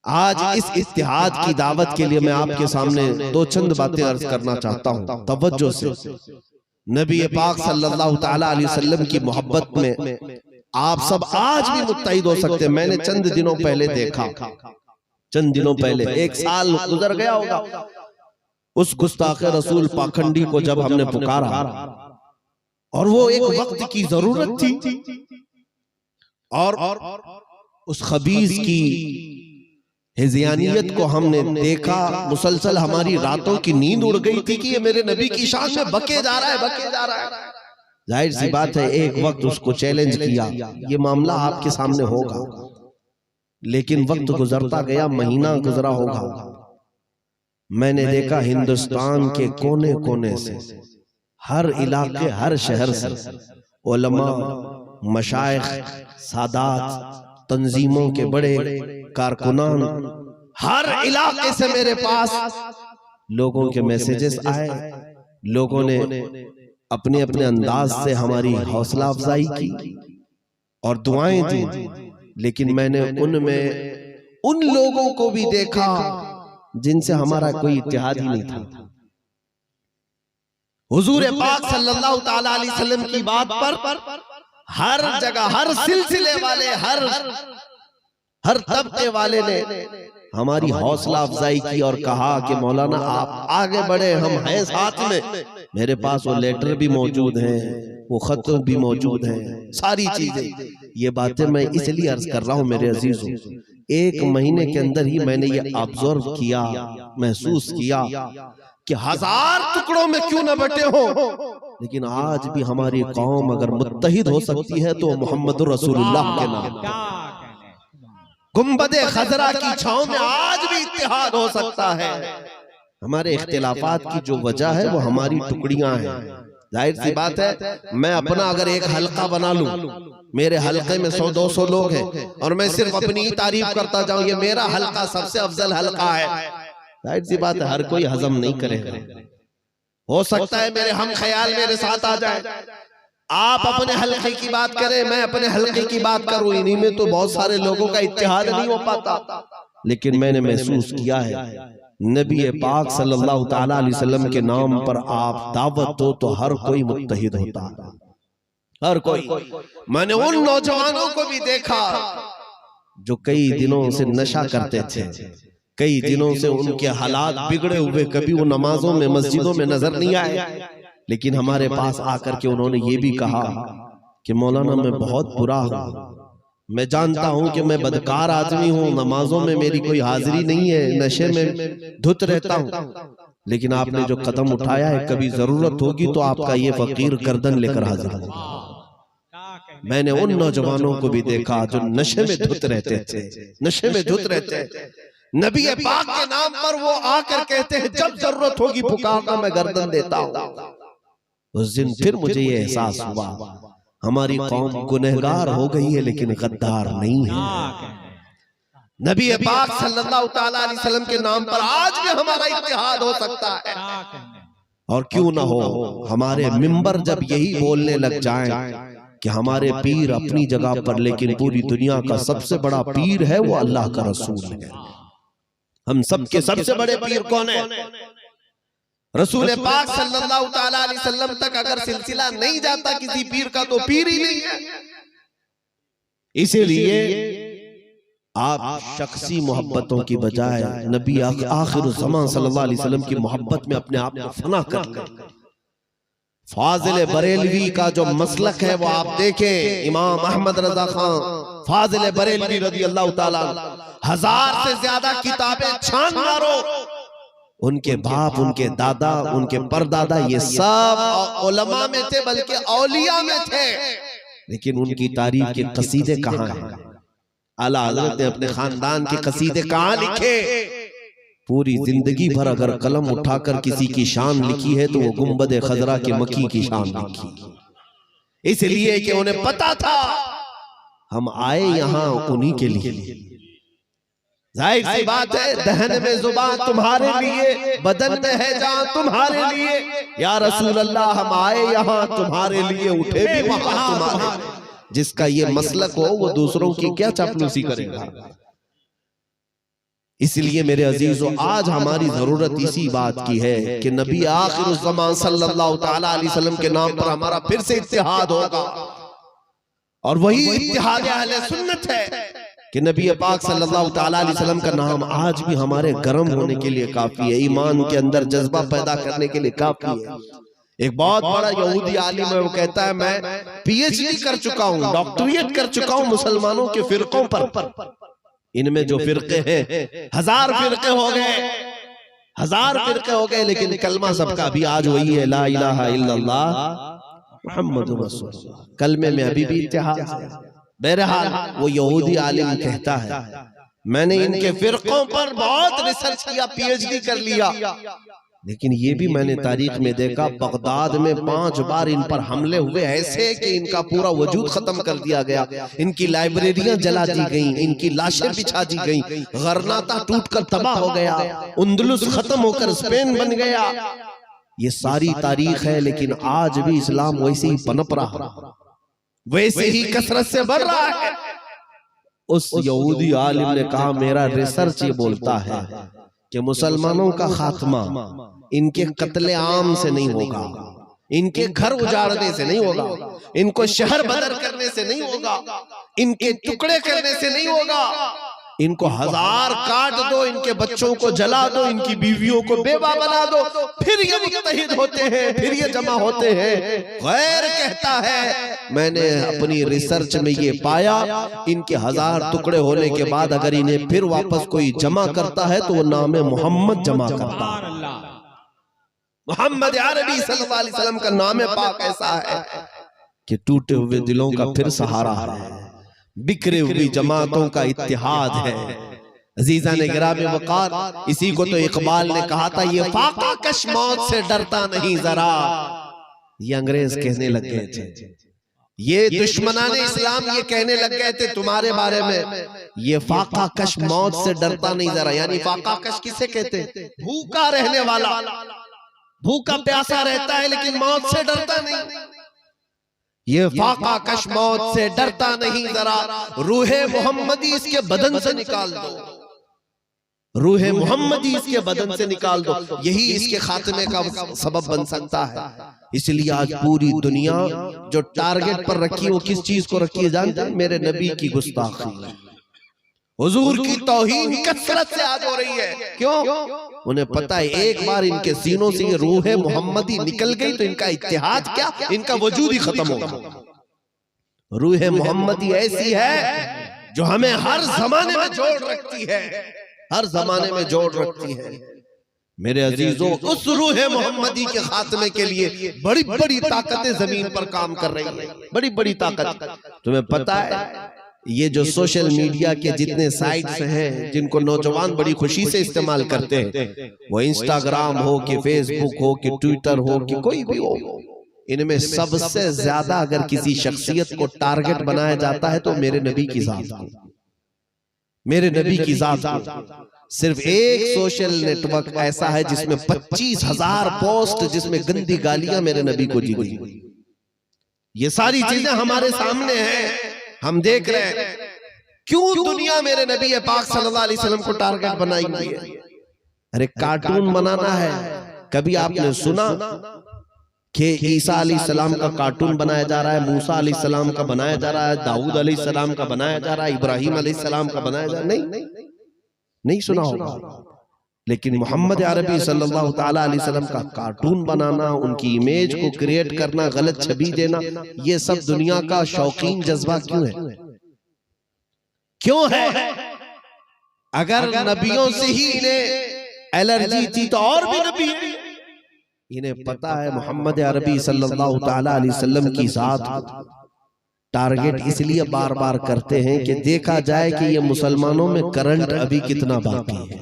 आज इस इत्तिहाद की दावत के लिए मैं आपके सामने दो चंद बातें अर्ज करना चाहता हूं तवज्जो से। नबी पाक सल्लल्लाहु ताला अलैहि वसल्लम की मोहब्बत में आप सब आज भी मुत्तहिद हो सकते हैं। मैंने चंद दिनों पहले देखा, चंद दिनों पहले, 1 साल गुजर गया होगा, उस गुस्ताखे रसूल पाखंडी को जब हमने पुकारा, और वो एक वक्त की जरूरत थी, और उस खबीस की हिज़यानियत को हमने देखा। मुसलसल हमारी रातों की नींद उड़ गई थी कि ये मेरे नबी की शान में बके जा रहा है, बके जा रहा है। जाहिर सी बात है एक वक्त उसको चैलेंज किया, ये मामला आपके सामने होगा। लेकिन वक्त गुजरता गया, महीना गुजरा होगा, मैंने देखा हिंदुस्तान के कोने कोने से, हर इलाके, हर शहर से उलमा, मशाइख, सादात, तंजीमों के बड़े कारकुनान, हर इलाके से मेरे पास लोगों के मैसेजेस आए। लोगों ने अपने अपने अंदाज से हमारी हौसला अफजाई की और दुआएं दी, लेकिन मैंने उनमें उन लोगों को भी देखा जिनसे हमारा कोई इत्तेहाद ही नहीं था। हुजूर पाक सल्लल्लाहु ताला अलैहि वसल्लम की बात पर हर जगह, हर सिलसिले वाले, हर तबके वाले ने हमारी हौसला अफजाई की और कहा कि मौलाना आप आगे बढ़े, हम हैं साथ में। मेरे पास वो लेटर भी मौजूद हैं, वो खत भी मौजूद हैं, सारी चीजें। ये बातें मैं इसलिए अर्ज कर रहा हूं मेरे अजीजों, एक महीने के अंदर ही मैंने ये ऑब्जर्व किया, महसूस किया कि 1000 टुकड़ों में क्यों न बटे हो, लेकिन आज भी हमारी कौम अगर मुत्तहिद हो सकती है तो मोहम्मद रसूलुल्लाह के नाम, गुंबदे खजरा की छांव में आज भी इत्तेहाद हो सकता है। हमारे इख्तिलाफात की जो वजह है वो हमारी टुकड़ियां हैं। जाहिर सी बात है, मैं अपना अगर एक हल्का बना लूं, मेरे हल्के में 100-200 लोग हैं और मैं सिर्फ अपनी ही तारीफ करता जाऊं, ये मेरा हल्का सबसे अफजल हल्का है, जाहिर सी बात है हर कोई हजम नहीं करेगा। हो सकता है मेरे हम ख्याल मेरे साथ आ जाए, आप अपने हल्के की बात करें, मैं अपने हल्के की बात करूं, इन्हीं में तो बहुत सारे लोगों का इत्तेहाद नहीं हो पाता। लेकिन मैंने महसूस किया है नबी पाक सल्लल्लाहु ताला अलैहि वसल्लम के नाम पर आप दावत दो तो हर कोई मुत्तहिद होता, हर कोई। मैंने उन नौजवानों को भी देखा जो कई दिनों से नशा करते थे, कई दिनों से उनके हालात बिगड़े हुए, कभी वो नमाजों में, मस्जिदों में नजर नहीं आए, लेकिन हमारे पास आकर के उन्होंने ये भी कहा कि मौलाना मैं बहुत बुरा हूं, मैं जानता हूं कि मैं बदकार आदमी हूं, नमाजों में मेरी कोई हाजिरी नहीं है, नशे में धुत रहता हूं, लेकिन आपने जो कदम उठाया है, कभी जरूरत होगी तो आपका ये फकीर गर्दन लेकर हाजिर होगा। मैंने उन नौजवानों को भी देखा जो नशे में धुत रहते थे, नशे में धुत रहते थे, नबी पाक के नाम पर वो आकर कहते हैं जब जरूरत होगी पुकारना, मैं गर्दन देता हूं। उस दिन फिर मुझे ये एहसास हुआ हमारी कौम गुनहगार हो गई है लेकिन गद्दार नहीं है। नबी पाक सल्लल्लाहु ताला अलैहि वसल्लम के नाम पर आज भी हमारा इत्तेहाद हो सकता है, और क्यों ना हो। हमारे मिंबर जब यही बोलने लग जाएं कि हमारे पीर अपनी जगह पर, लेकिन पूरी दुनिया का सबसे बड़ा पीर है वो अल्लाह का रसूल है। हम सबके सबसे बड़े पीर कौन है? रसूल पाक सल्लल्लाहु ताला अलैहि वसल्लम तक अगर सिलसिला नहीं जाता किसी पीर का तो पीर ही नहीं है। इसीलिए आप शख्सी मोहब्बतों की बजाय नबी आखिर ज़मान सल्लल्लाहु अलैहि वसल्लम की मोहब्बत में अपने आप को फना कर लें। फाजिल बरेलवी का जो मसलक है वो आप देखें, इमाम अहमद रजा खान फाजिल बरेलवी रज़ी अल्लाह ताला, 1000 से ज्यादा किताबें छान मारो, उनके बाप, उनके दादा, उनके परदादा ये सब उलमा में थे, बल्कि औलिया में थे, लेकिन उनकी तारीफ के कसीदे कहाँ हैं? आला हज़रत ने अपने खानदान के कसीदे कहाँ लिखे? पूरी जिंदगी भर अगर कलम उठाकर किसी की शान लिखी है तो वो गुंबद खजरा के मकी की शान लिखी, इसलिए कि उन्हें पता था हम आए यहाँ उन्हीं के लिए। जाहिर सी बात है, दहन में जुबान तुम्हारे लिए, बदन में है जान तुम्हारे लिए, या रसूल अल्लाह हम आए यहाँ तुम्हारे लिए, उठे भी वहां तुम्हारे लिए। जिसका ये मसलक हो वो दूसरों की क्या चापलूसी करेगा। इसलिए मेरे अजीजों, आज हमारी जरूरत इसी बात की है कि नबी आखिर ज़मान सल्लल्लाहु ताला अलैहि वसल्लम के नाम पर हमारा फिर से इत्तेहाद होगा, और वही इत्तेहाद अहले सुन्नत है कि नबी पाक सल्लल्लाहु ताला अलैहि वसल्लम का नाम आज भी हमारे गर्म होने के लिए काफी है, ईमान के अंदर जज्बा पैदा करने के लिए काफी है। एक बहुत बड़ा यहूदी आलिम है, वो कहता है मैं पीएचडी कर चुका हूँ, डॉक्टरेट कर चुका हूँ मुसलमानों के फिरकों पर। इनमें जो फिरके हैं 1000 फिरके हो गए, 1000 फिरके हो गए, लेकिन कलमा सबका भी आज वही है, ला इलाहा इल्लल्लाह मुहम्मदुर रसूलुल्लाह। कलमे में अभी भी इत्तेहाद है, बहरहाल वो यहूदी आलिम कहता है, मैंने इनके फिरकों पर बहुत रिसर्च किया, पीएचडी कर लिया, लेकिन ये भी मैंने तारीख में देखा बगदाद में 5 बार इन पर हमले हुए ऐसे कि इनका पूरा वजूद खत्म कर दिया गया, इनकी लाइब्रेरियां जला दी गईं, इनकी लाशें बिछा दी गईं, गरनाता टूटकर तबाह हो गया, उंदलुस खत्म होकर स्पेन बन गया। ये सारी तारीख है, लेकिन आज भी इस्लाम वैसे ही पनप रहा, वैसे ही कसरत से बढ़ रहा है। उस यहूदी आलिम ने कहा, मेरा रिसर्च ये बोलता है कि मुसलमानों का खात्मा इनके कत्ले आम से नहीं होगा, इनके घर उजाड़ने से नहीं होगा, इनको शहर बदर करने से नहीं होगा, इनके टुकड़े करने से नहीं होगा, इनको 1000 काट दो, इनके बच्चों को जला दो, इनकी बीवियों को बेवा बना दो, फिर ये मुत्तहिद होते हैं, फिर ये जमा होते हैं। गैर कहता है, मैंने अपनी रिसर्च में ये पाया, इनके 1000 टुकड़े होने के बाद अगर इन्हें फिर वापस कोई जमा करता है तो वो नाम मोहम्मद जमा करता है। मोहम्मद अरबी सल्लल्लाहु अलैहि वसल्लम का नाम पाक ऐसा है कि टूटे हुए दिलों का फिर सहारा है, बिखरे हुई जमातों का इत्तिहाद है। अजीजा ने गिरामी वक़ार, इसी को तो इकबाल ने कहा था, ये फाका कश मौत से डरता नहीं जरा, ये अंग्रेज कहने लग गए थे, ये दुश्मनाने इस्लाम ये कहने लग गए थे तुम्हारे बारे में, ये फाका कश मौत से डरता नहीं जरा। यानी फाका कश किसे कहते? भूखा रहने वाला, भूखा प्यासा रहता है लेकिन मौत से डरता नहीं। ये फाका कश मौत से डरता नहीं जरा, रूहे मोहम्मदी इसके बदन से निकाल दो, रूहे मोहम्मदी इसके बदन से निकाल दो, यही इसके खात्मे का सबब बन सकता है। इसलिए आज पूरी दुनिया जो टारगेट पर रखी है वो किस चीज को रखी है जानते हैं? मेरे नबी की गुस्ताखी, हुजूर की तौहीन कसरत से आज हो रही है। क्यों? उन्हें पता है एक बार इनके सीनों से ये रूह मोहम्मदी निकल गई तो इनका इत्तेहाद क्या, इनका वजूद ही खत्म होगा। रूह मोहम्मदी ऐसी है जो हमें हर जमाने में जोड़ रखती है, हर जमाने में जोड़ रखती है। मेरे अजीजों, उस रूह मोहम्मदी के खात्मे के लिए बड़ी बड़ी ताकतें जमीन पर काम कर रही है, बड़ी बड़ी ताकत। तुम्हें पता है ये जो सोशल मीडिया के जितने साइट्स हैं जिनको नौजवान बड़ी खुशी से इस्तेमाल करते हैं, वो इंस्टाग्राम हो कि फेसबुक हो कि ट्विटर हो कि कोई भी हो, इनमें सबसे ज्यादा अगर किसी शख्सियत को टारगेट बनाया जाता है तो मेरे नबी की जात को, मेरे नबी की जात को। सिर्फ एक सोशल नेटवर्क ऐसा है जिसमें 25,000 पोस्ट जिसमें गंदी गालियां मेरे नबी को दी गई। ये सारी चीजें हमारे सामने हैं, हम देख रहे हैं। क्यों दुनिया मेरे नबी पाक सल्लल्लाहु अलैहि वसल्लम को टारगेट बनाई हुई है? अरे कार्टून बनाना है। कभी आपने सुना कि ईसा अलैहिस्सलाम का कार्टून बनाया जा रहा है, मूसा अलैहिस्सलाम का बनाया जा रहा है, दाऊद अलैहिस्सलाम का बनाया जा रहा है, इब्राहिम अलैहिस्सलाम का बनाया जा रहा है? नहीं सुना होगा। लेकिन मोहम्मद अरबी सल्लल्लाहु ताला अलैहि वसल्लम का कार्टून बनाना, उनकी इमेज को क्रिएट करना, गलत छवि देना, ये सब दुनिया का शौकीन जज्बा क्यों है? क्यों है? अगर नबियों से ही इन्हें एलर्जी थी तो और भी नबी है। इन्हें पता है मोहम्मद अरबी सल्लल्लाहु ताला अलैहि वसल्लम की जात टारगेट इसलिए बार बार करते हैं कि देखा जाए कि ये मुसलमानों में करंट अभी कितना बाकी है।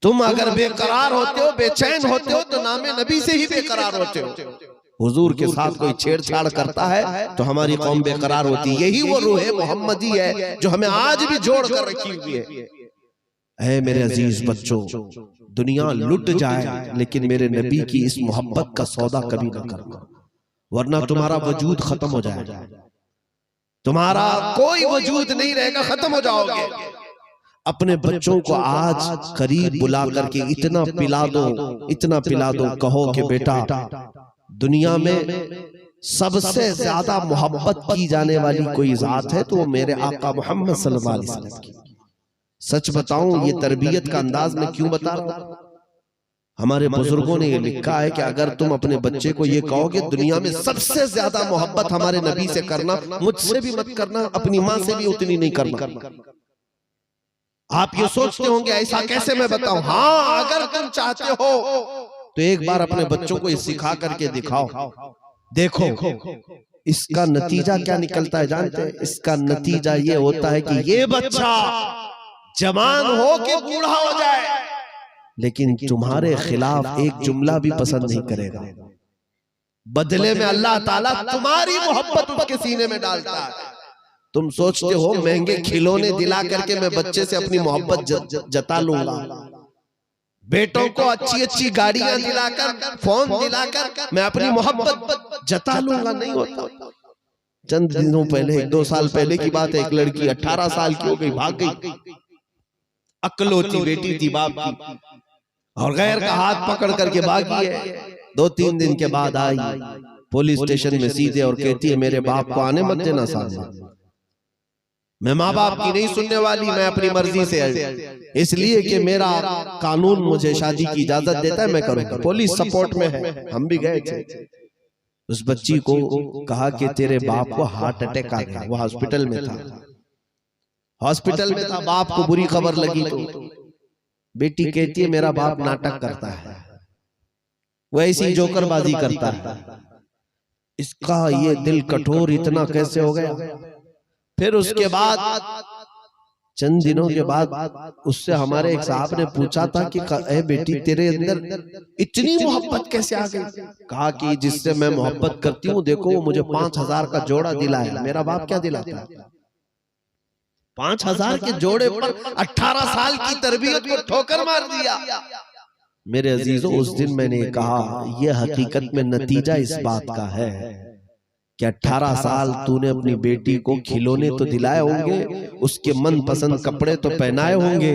तुम अगर बेकरार होते हो, बेचैन होते हो, तो नामे नबी से ही बेकरार होते हो। हुजूर के साथ कोई छेड़छाड़ करता है तो हमारी कौम बेकरार होती है। यही वो रूह मोहम्मदी है जो हमें आज भी जोड़ कर रखी हुई है। ऐ मेरे अजीज बच्चों, दुनिया लुट जाए लेकिन मेरे नबी की इस मोहब्बत का सौदा कभी ना करना, वरना तुम्हारा वजूद खत्म हो जाएगा, तुम्हारा कोई वजूद नहीं रहेगा, खत्म हो जाओगे। अपने बच्चों को आज करीब बुला करके इतना पिला दो, इतना पिला दो, कहो कि बेटा दुनिया में सबसे ज्यादा मोहब्बत की जाने वाली कोई जात है तो वो मेरे आका मोहम्मद सल्लल्लाहु अलैहि वसल्लम की। सच बताऊं, ये तरबियत का अंदाज मैं क्यों बता रहा हूं? हमारे बुजुर्गों ने ये लिखा है कि अगर तुम अपने बच्चे को ये कहोगे दुनिया में सबसे ज्यादा मोहब्बत हमारे नबी से करना, मुझसे भी मत करना, अपनी माँ से भी उतनी नहीं करना। आप ये सोचते होंगे ऐसा कैसे मैं बताऊं? हाँ, अगर तुम चाहते हो तो एक बार अपने बच्चों को ये सिखा करके दिखाओ। देखो इसका नतीजा क्या निकलता है जानते हैं? इसका नतीजा ये होता है कि ये बच्चा जवान हो के बूढ़ा हो जाए लेकिन तुम्हारे खिलाफ एक जुमला भी पसंद नहीं करेगा। बदले में अल्लाह ताला तुम्हारी मोहब्बत उसके सीने में डालता है। तुम सोचते हो महंगे खिलौने दिला करके मैं बच्चे से अपनी मोहब्बत जता लूंगा, बेटों को अच्छी अच्छी गाड़ियां दिलाकर, फोन दिलाकर मैं अपनी मोहब्बत जता लूंगा, नहीं होता। चंद दिनों पहले, 1-2 साल पहले की बात है, एक लड़की 18 साल की हो गई, भाग गई। अकलौती बेटी थी बाप की, और गैर का हाथ पकड़ करके भागी है। 2-3 दिन के बाद आई पुलिस स्टेशन में सीधे और कहती है मेरे बाप को आने मत देना सामने, मैं माँ बाप की नहीं सुनने वाली, मैं अपनी मर्जी से इसलिए कि मेरा कानून मुझे शादी की इजाजत देता है मैं करूंगा। पुलिस सपोर्ट में है, हम भी गए थे। उस बच्ची को कहा कि तेरे बाप को हार्ट अटैक आ गया, वो हॉस्पिटल में था, हॉस्पिटल में था। बाप को बुरी खबर लगी तो बेटी कहती है मेरा बाप नाटक करता है, वो ऐसी जोकरबाजी करता है। इसका ये दिल कठोर इतना कैसे हो गया? फिर उसके बाद चंद दिनों के बाद उससे हमारे एक साहब ने पूछा था कि ए बेटी तेरे अंदर इतनी मोहब्बत कैसे आ गई? कहा कि जिससे मैं मोहब्बत करती हूँ देखो वो मुझे 5000 का जोड़ा दिलाया, मेरा बाप क्या दिलाता है? 5000 के जोड़े पर 18 साल की तरबियत को ठोकर मार दिया। मेरे अजीजों, उस दिन मैंने कहा यह हकीकत में नतीजा इस बात का है कि 18 साल तूने अपनी बेटी को खिलौने तो दिलाए होंगे, उसके मनपसंद कपड़े तो पहनाए होंगे,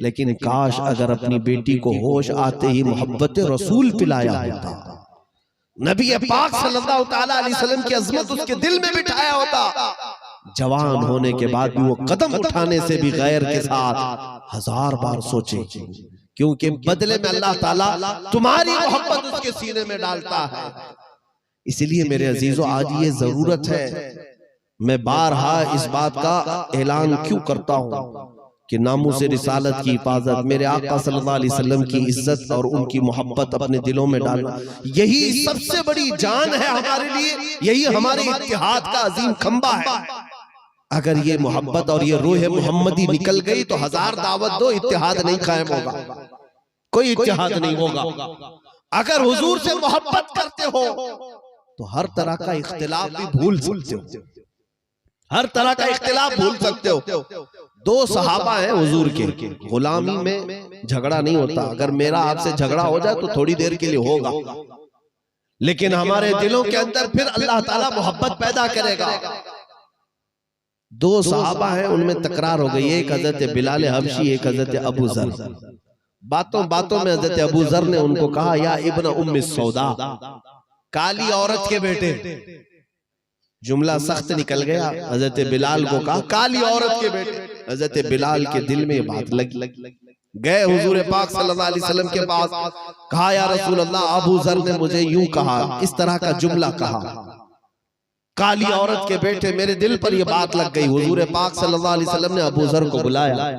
लेकिन काश अगर अपनी बेटी को होश आते ही मोहब्बत रसूल पिलाया होता, नबी पाक सल्लल्लाहु ताला अलैहि वसल्लम की अजमत उसके दिल में बिठाया होता, जवान होने के बाद भी वो कदम उठाने से भी गैर के साथ 1000 बार सोचे, क्योंकि बदले में अल्लाह ताला तुम्हारी मोहब्बत उसके सीने में डालता है। इसलिए मेरे अजीजों, आज ये जरूरत है, मैं बारहा इस बात का ऐलान क्यों करता हूं कि नामूस रिसालत की हिफाजत, मेरे आका सल्लल्लाहु अलैहि वसल्लम की इज्जत और उनकी मोहब्बत अपने दिलों में डालना, यही सबसे बड़ी जान है हमारे लिए, यही हमारे इत्तिहाद का अजीम खंबा है। अगर ये मोहब्बत और ये रूह मोहम्मदी निकल गई तो 1000 दावत दो, इत्तिहाद नहीं कायम होगा, कोई इत्तिहाद नहीं होगा। अगर हुजूर से मोहब्बत करते हो तो हर तरह का इख्तिलाफ भी भूल सकते हो, हर तरह का इख्तिलाफ भूल सकते हो। 2 सहाबा हैं हुजूर के, गुलामी में झगड़ा नहीं होता, अगर मेरा आपसे झगड़ा हो जाए तो थोड़ी देर के लिए होगा, लेकिन हमारे दिलों के अंदर फिर अल्लाह ताला मोहब्बत पैदा करेगा। 2 सहाबा हैं, उनमें तकरार हो गई, एक हजरत बिलाल हबशी, एक हजरत अबू जर। बातों बातों में हजरत अबू जर ने उनको कहा या इब्न उम्म सौदा, काली औरत के बेटे। जुमला सख्त निकल गया, हजरत बिलाल को कहा काली औरत के बेटे। हजरत बिलाल के दिल में बात लगी, गए हुजूर पाक सल्लल्लाहु अलैहि वसल्लम के पास, कहा या रसूल अल्लाह, अबू जर ने मुझे यूं कहा, इस तरह का जुमला कहा, काली औरत के बेटे, मेरे दिल पर यह बात लग गई। हुजूर पाक सल्लल्लाहु अलैहि वसल्लम ने अबू जर को बुलाया,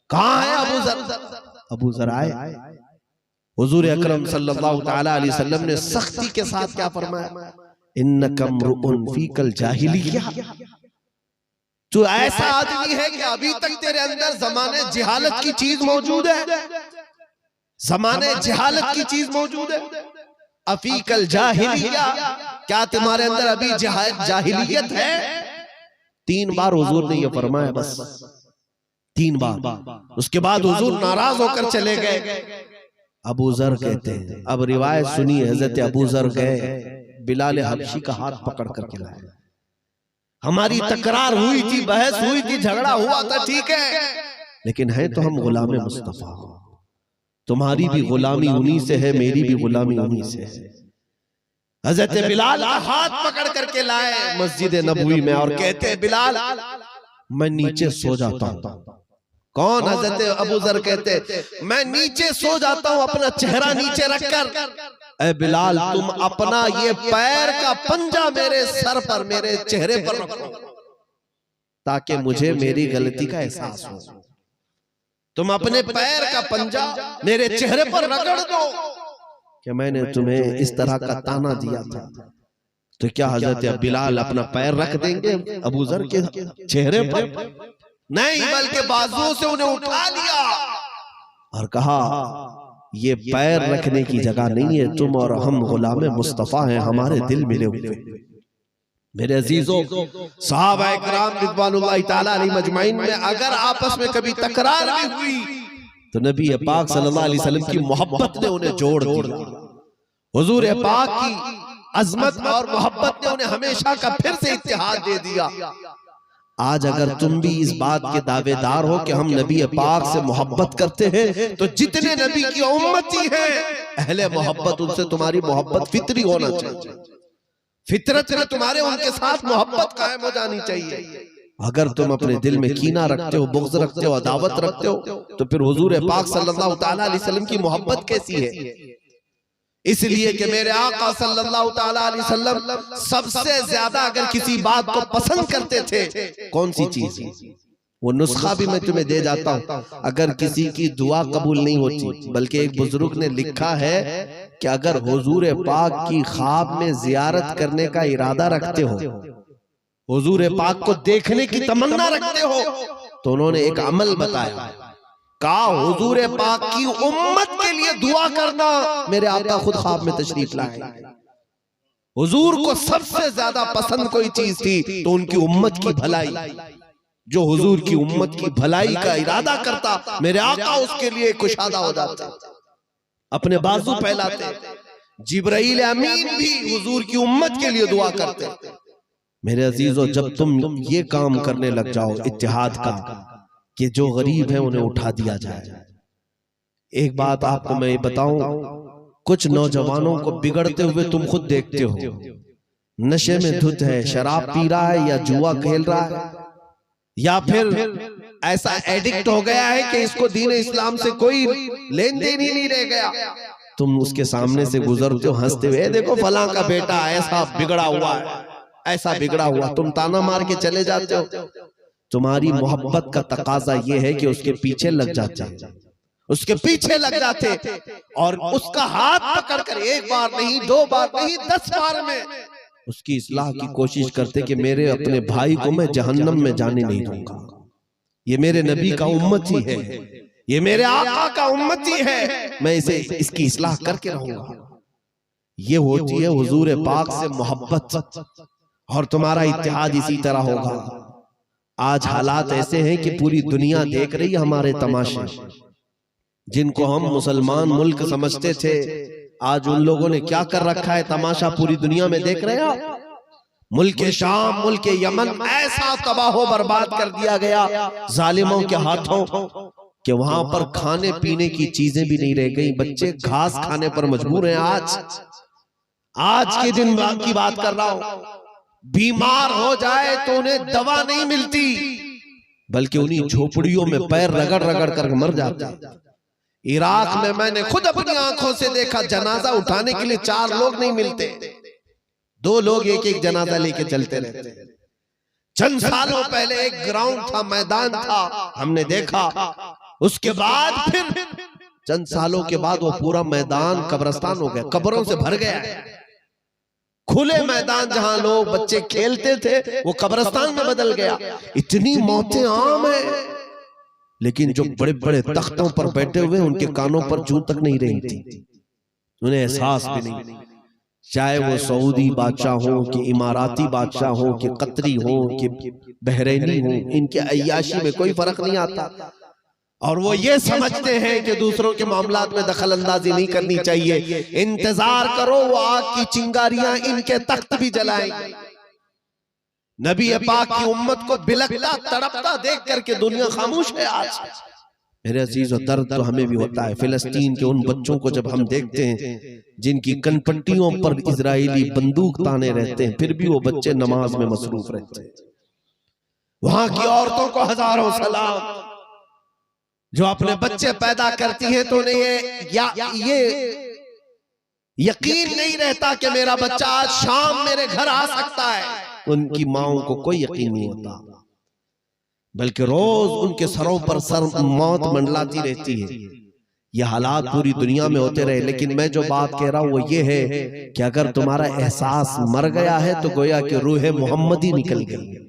कहाँ है अबू जर? अबू जर आए, हुजूर अकरम सल्लल्लाहु ताला अलैहि वसल्लम ने सख्ती के साथ क्या फरमाया, इन्नका इम्रुउन फीकल जाहिलिया, तू ऐसा आदमी है कि अभी तक तेरे अंदर ज़माने जिहालत की चीज मौजूद है, ज़माने जिहालत की चीज मौजूद है। अफीकल जाहिलिया, क्या तुम्हारे अंदर अभी जाहिलियत है? 3 बार हुजूर ने यह फरमाया, बस 3 बार। उसके बाद हुजूर नाराज होकर चले गए। अबू जर कहते हैं, अब रिवायत सुनिए, हजरत अबू जर गए, बिलाल हबशी का हाथ पकड़ करके लाए, हमारी तकरार हुई थी, बहस हुई थी, झगड़ा हुआ था, ठीक है, लेकिन है तो हम गुलाम मुस्तफा, तुम्हारी भी गुलामी उन्हीं से है, मेरी भी गुलामी उन्हीं से है। हजरत बिलाल का हाथ पकड़ करके लाए मस्जिद नबवी में और कहते हैं बिलाल मैं नीचे सो जाता हूं। कौन? हजरत अबू जर कहते मैं नीचे सो जाता हूं अपना चेहरा नीचे रखकर। ऐ बिलाल, तुम अपना ये पैर का पंजा मेरे सर पर, मेरे चेहरे पर रखो, ताकि मुझे मेरी गलती का एहसास हो। तुम अपने पैर का पंजा मेरे चेहरे पर रगड़ दो कि मैंने तुम्हें इस तरह का ताना दिया था, तो क्या हजरत बिलाल अपना पैर रख देंगे अबू जर के चेहरे पर? नहीं, बल्कि बाजुओं से उन्हें उठा लिया और कहा ये पैर रखने की जगह नहीं है, तुम और हम गुलाम मुस्तफा हैं, हमारे दिल मिले हुए। मेरे अजीजों, सहाबा इकराम रिज़वानुल्लाहि ताला अलैहिम अजमाइन में अगर आपस में कभी तकरार भी हुई तो नबी पाक सल्लल्लाहु अलैहि वसल्लम की मोहब्बत ने उन्हें जोड़ दिया। हुजूर पाक की अजमत और मोहब्बत ने उन्हें हमेशा का फिर से इत्तेहाद दे दिया। आज अगर तुम भी इस बात के दावेदार हो कि हम नबी पाक से मोहब्बत करते हैं, तो जितने नबी की उम्मती हैं अहले मोहब्बत, उनसे तुम्हारी मोहब्बत फितरी होना चाहिए। फितरत में तुम्हारे उनके साथ मोहब्बत कायम हो जानी चाहिए। अगर तुम अपने दिल में कीना रखते हो, बुग़्ज़ रखते हो, अदावत रखते हो, तो फिर हुजूर पाक सल्लल्लाहु ताला अलैहि वसल्लम की मोहब्बत कैसी है? इसलिए कि मेरे आका सल्लल्लाहु ताला अलैहि वसल्लम सबसे ज्यादा अगर किसी बात को पसंद करते थे, कौन सी चीज? वो नुस्खा भी मैं तुम्हें दे जाता हूँ। अगर किसी की दुआ कबूल नहीं होती, बल्कि एक बुजुर्ग ने लिखा है कि अगर हुजूर पाक की ख्वाब में जियारत करने का इरादा रखते हो, हुजूर पाक को देखने की तमन्ना रखते हो, तो उन्होंने एक अमल बताया, कहा हुजूर पाक की उम्मत के लिए दुआ करना। मेरे आका खुद ख्वाब में तशरीफ लाए। हुजूर को सबसे ज्यादा पसंद कोई चीज थी तो उनकी उम्मत की भलाई। जो हुजूर की उम्मत की भलाई का इरादा करता, मेरे आका उसके लिए कुशादा हो जाते, अपने बाजू फैलाते। जिब्राइल अमीन भी हुजूर की उम्मत के लिए दुआ करते। मेरे अजीजों, जब तुम ये काम करने लग जाओ इत्तेहाद का कि जो गरीब है उन्हें उठा दिया जाए। एक बात आपको मैं बताऊं, कुछ नौजवानों को बिगड़ते हुए तुम खुद देखते हो। नशे में धुत है, शराब पी रहा है या जुआ खेल रहा है, या फिर ऐसा एडिक्ट हो गया है कि इसको दीन इस्लाम से कोई लेन देन ही नहीं रह गया। तुम उसके सामने से गुजरते हो हंसते हुए, देखो फलां का बेटा ऐसा बिगड़ा हुआ है, ऐसा बिगड़ा हुआ। तुम ताना मार के चले जाते हो। तुम्हारी मोहब्बत का तकाजा यह है कि उसके पीछे लग जाते, उसके पीछे लग जाते और उसका हाथ पकड़कर एक बार नहीं, दो बार नहीं, 10 बार में उसकी इस्लाह की कोशिश करते कि मेरे अपने भाई को मैं जहन्नम में जाने नहीं दूंगा। ये मेरे नबी का उम्मती है, ये मेरे आका का उम्मती है, मैं इसे इसकी इस्लाह करके रहूंगा। ये होती है हुजूर पाक से मोहब्बत, और तुम्हारा इत्तेहाद इसी तरह होगा। आज हालात ऐसे हैं कि पूरी दुनिया देख रही है हमारे तमाशे, जिनको हम मुसलमान मुल्क समझते थे, आज उन लोगों ने क्या कर रखा है, तमाशा पूरी दुनिया में देख रहे हैं। मुल्क शाम, मुल्क यमन ऐसा तबाह बर्बाद कर दिया गया जालिमों के हाथों कि वहां पर खाने पीने की चीजें भी नहीं रह गई। बच्चे घास खाने पर मजबूर हैं। आज के दिन की बात कर रहा हूं, बीमार हो जाए तो उन्हें दवा नहीं मिलती, बल्कि उन्हीं झोपड़ियों में पैर रगड़ रगड़ कर मर जाते हैं। इराक में मैंने खुद अपनी आंखों से देखा, जनाजा उठाने के लिए 4 लोग नहीं मिलते, 2 लोग एक एक जनाजा लेके चलते रहते। चंद सालों पहले एक ग्राउंड था, मैदान था, हमने देखा। उसके बाद फिर चंद सालों के बाद वो पूरा मैदान कब्रिस्तान हो गया, कब्रों से भर गया। खुले मैदान जहां लोग बच्चे खेलते थे वो कब्रिस्तान में बदल गया। इतनी मौतें आम है, लेकिन जो बड़े बड़े तख्तों पर बैठे हुए उनके कानों पर जूं तक नहीं रही थी, उन्हें एहसास भी नहीं। चाहे वो सऊदी बादशाह हो कि इमाराती बादशाह हो कि कतरी हो कि बहरैनी हो, इनके अय्याशी में कोई फर्क नहीं आता। और वो ये समझते हैं कि दूसरों के मामलात में दखल अंदाजी नहीं करनी चाहिए। इंतजार करो, वो आग की चिंगारियां इनके तख्त भी जलाएंगे। नबी पाक की उम्मत को बिलखता तड़पता देख करके दुनिया खामोश है आज। मेरे अजीज, दर्द तो हमें भी होता है। फिलिस्तीन के उन बच्चों को जब हम देखते हैं जिनकी कनपट्टियों पर इजरायली बंदूक ताने रहते हैं, फिर भी वो बच्चे नमाज में मसरूफ रहते हैं। वहां की औरतों को हजारों सलाम जो अपने बच्चे पैदा करती हैं, तो उन्हें ये यकीन नहीं रहता कि मेरा बच्चा आज शाम मेरे घर आ सकता है। उनकी माओं को कोई यकीन नहीं होता, बल्कि रोज उनके सरों पर मौत मंडलाती रहती है। ये हालात पूरी दुनिया में होते रहे, लेकिन मैं जो बात कह रहा हूं वो ये है कि अगर तुम्हारा एहसास मर गया है तो गोया कि रूह मोहम्मदी निकल गई।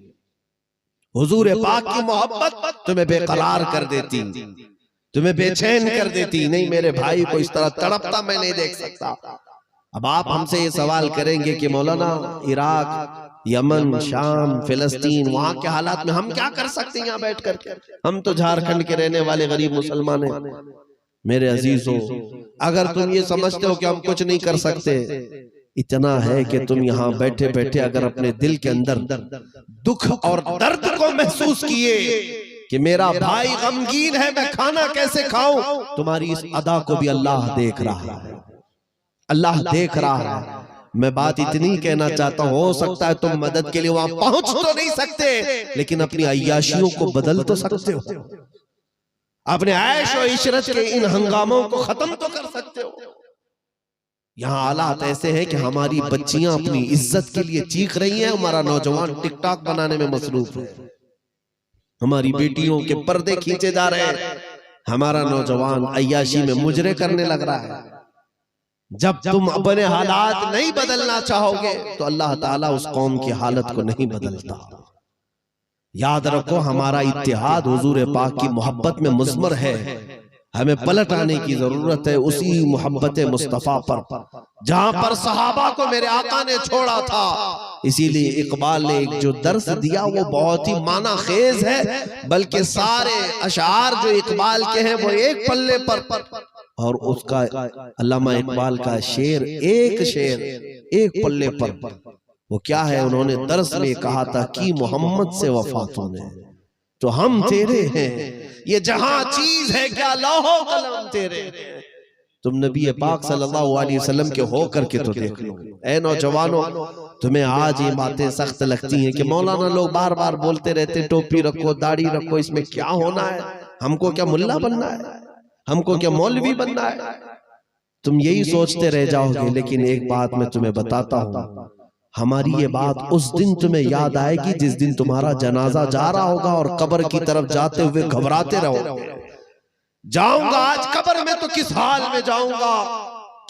हुजूर पाक की मोहब्बत तुम्हें बेकरार कर देती, तुम्हें बेचैन कर देती। नहीं, मेरे भाई को इस तरह तड़पता मैं नहीं देख सकता। अब आप हमसे ये सवाल करेंगे कि मौलाना इराक, यमन, शाम, फिलिस्तीन, वहां के हालात में हम क्या कर सकते हैं यहाँ बैठ कर? हम तो झारखंड के रहने वाले गरीब मुसलमान हैं। मेरे अजीजों, अगर तुम ये समझते हो कि हम कुछ नहीं कर सकते, इतना है कि तुम यहाँ बैठे बैठे अगर अपने दिल के अंदर दुख और दर्द को महसूस किए कि मेरा भाई गमगीन है, मैं खाना कैसे खाऊं, तुम्हारी इस अदा को भी अल्लाह देख रहा है, अल्लाह देख रहा है। मैं बात इतनी कहना चाहता हूं, हो सकता है तुम मदद के लिए वहां पहुंच तो नहीं सकते, लेकिन अपनी अय्याशियों को बदल तो सकते हो, अपने ऐश और इशरत के इन हंगामों को खत्म तो कर सकते हो। यहाँ हालात ऐसे हैं कि हमारी बच्चियां अपनी इज्जत के लिए चीख रही हैं, हमारा नौजवान टिकटॉक बनाने में मसरूफ है, हमारी बेटियों के पर्दे खींचे जा रहे हैं, हमारा नौजवान अय्याशी में मुजरे करने लग रहा है। जब तुम अपने हालात नहीं बदलना चाहोगे तो अल्लाह ताला उस कौम की हालत को नहीं बदलता। याद रखो, हमारा इत्तेहाद हुजूर पाक की मोहब्बत में मुज़मर है। हमें पलट आने की जरूरत है उसी मोहब्बत मुस्तफा पर, जहां पर सहाबा को मेरे आका ने छोड़ा था। इसीलिए इकबाल ने एक जो दर्स दिया वो बहुत ही माना खेज है, बल्कि सारे अशार जो इकबाल के हैं वो एक पल्ले पर, और उसका अल्लामा इकबाल का शेर एक पल्ले पर। वो क्या है, उन्होंने दर्स में कहा था कि मोहम्मद से वफा तूने तो हम तेरे हैं, ये जहां चीज है क्या लौहो कलम तेरे। तुम नबी पाक सल्लल्लाहु अलैहि वसल्लम के हो करके तो देख लो। ऐ नौजवानों, तुम्हें आज ये बातें सख्त लगती हैं कि मौलाना लोग बार बार बोलते रहते टोपी रखो, दाढ़ी रखो, इसमें क्या होना है, हमको क्या मुल्ला बनना है, हमको क्या मौलवी बनना है। तुम यही सोचते रह जाओगे। लेकिन एक बात मैं तुम्हें बताता हूँ, हमारी ये बात उस दिन तुम्हें याद आएगी जिस दिन तुम्हारा जनाजा जा रहा होगा और कब्र की तरफ जाते हुए घबराते रहोगे, जाऊंगा आज कब्र में तो किस हाल में जाऊंगा,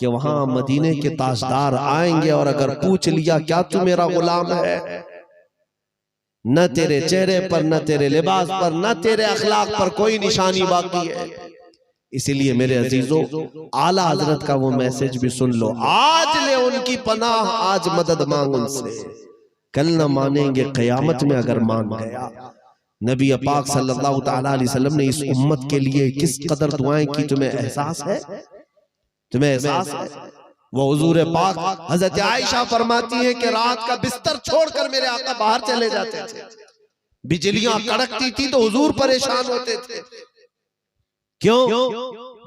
कि वहां मदीने के ताजदार आएंगे और अगर पूछ लिया क्या तू मेरा गुलाम है, न तेरे चेहरे पर, न तेरे लिबास पर, न तेरे अखलाक पर कोई निशानी बाकी है। इसीलिए मेरे अजीजों, आला हजरत का वो मैसेज भी सुन लो, आज ले उनकी पनाह, आज मदद मांग उनसे, कल न मानेंगे कयामत में अगर मान गया। नबी पाक सल्लल्लाहु तआला अलैहि वसल्लम ने इस उम्मत के लिए किस कदर दुआएं की, तुम्हें एहसास है? तुम्हें एहसास है? वो हुजूर पाक हजरत आयशा फरमाती है कि रात का बिस्तर छोड़कर मेरे आका बाहर चले जाते थे, बिजलियां कड़कती थी तो हुजूर परेशान होते थे। क्यों?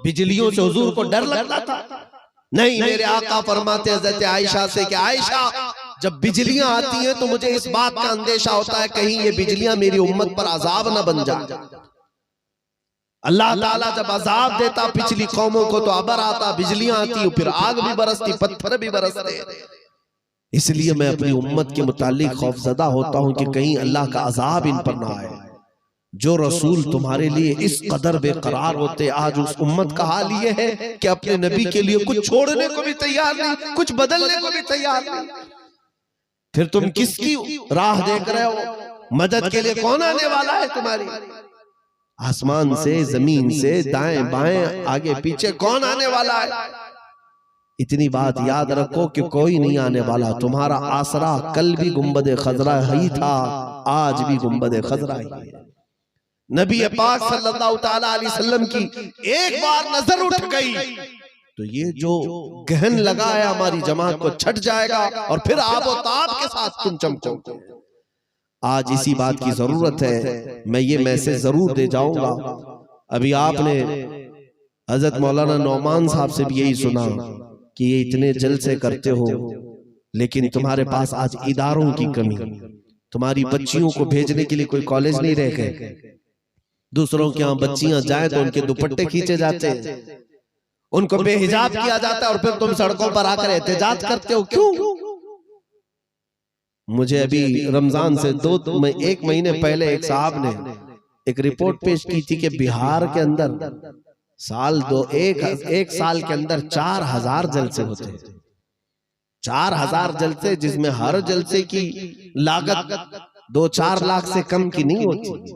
बिजलियों से हुजूर को डर लगता था? नहीं, मेरे आका फरमाते हज़रत आयशा से कि आयशा, जब बिजलियां आती हैं तो मुझे इस बात का अंदेशा होता है कहीं ये बिजलियां मेरी उम्मत पर अजाब ना बन जाए। अल्लाह ताला जब अजाब देता पिछली कौमों को तो अबर आता, बिजलियां आती, फिर आग भी बरसती, पत्थर भी बरसते। इसलिए मैं अपनी उम्मत के मुतालिक खौफजदा होता हूं कि कहीं अल्लाह का अजाब इन पर ना आए। जो रसूल तुम्हारे लिए इस कदर बेकरार होते, आज उस उम्मत का हाल ये है कि अपने नबी के लिए कुछ छोड़ने को भी तैयार नहीं, कुछ बदलने को भी तैयार नहीं। फिर तुम किसकी राह देख रहे हो? मदद के लिए कौन आने वाला है तुम्हारी? आसमान से, जमीन से, दाएं बाएं, आगे पीछे कौन आने वाला है? इतनी बात याद रखो कि कोई नहीं आने वाला। तुम्हारा आसरा कल भी गुंबद खजरा ही था, आज भी गुंबद खजरा ही है। नबी पाक सल्लल्लाहु तआला अलैहि वसल्लम की एक बार नजर उठ गई तो ये जो गहन लगा है हमारी जमात को छट जाएगा और फिर आबो ताब के साथ तुम चमकोगे। आज इसी बात की जरूरत है। मैं ये मैसेज जरूर दे जाऊंगा। अभी आपने हजरत मौलाना नौमान साहब से भी यही सुना कि ये इतने जलसे करते हो, लेकिन तुम्हारे पास आज इदारों की कमी, तुम्हारी बच्चियों को भेजने के लिए कोई कॉलेज नहीं रह गए। दूसरों के यहाँ बच्चियां जाए तो उनके दुपट्टे खींचे जाते हैं, उनको बेहिजाब किया जाता है और फिर तुम सड़कों पर आकर एहतजाज करते हो। क्यों? मुझे अभी रमजान से एक महीने पहले एक साहब ने एक रिपोर्ट पेश की थी कि बिहार के अंदर साल एक साल के अंदर 4000 जलसे होते हैं, 4000 जलसे, जिसमें हर जलसे की लागत 2-4 लाख से कम की नहीं होती।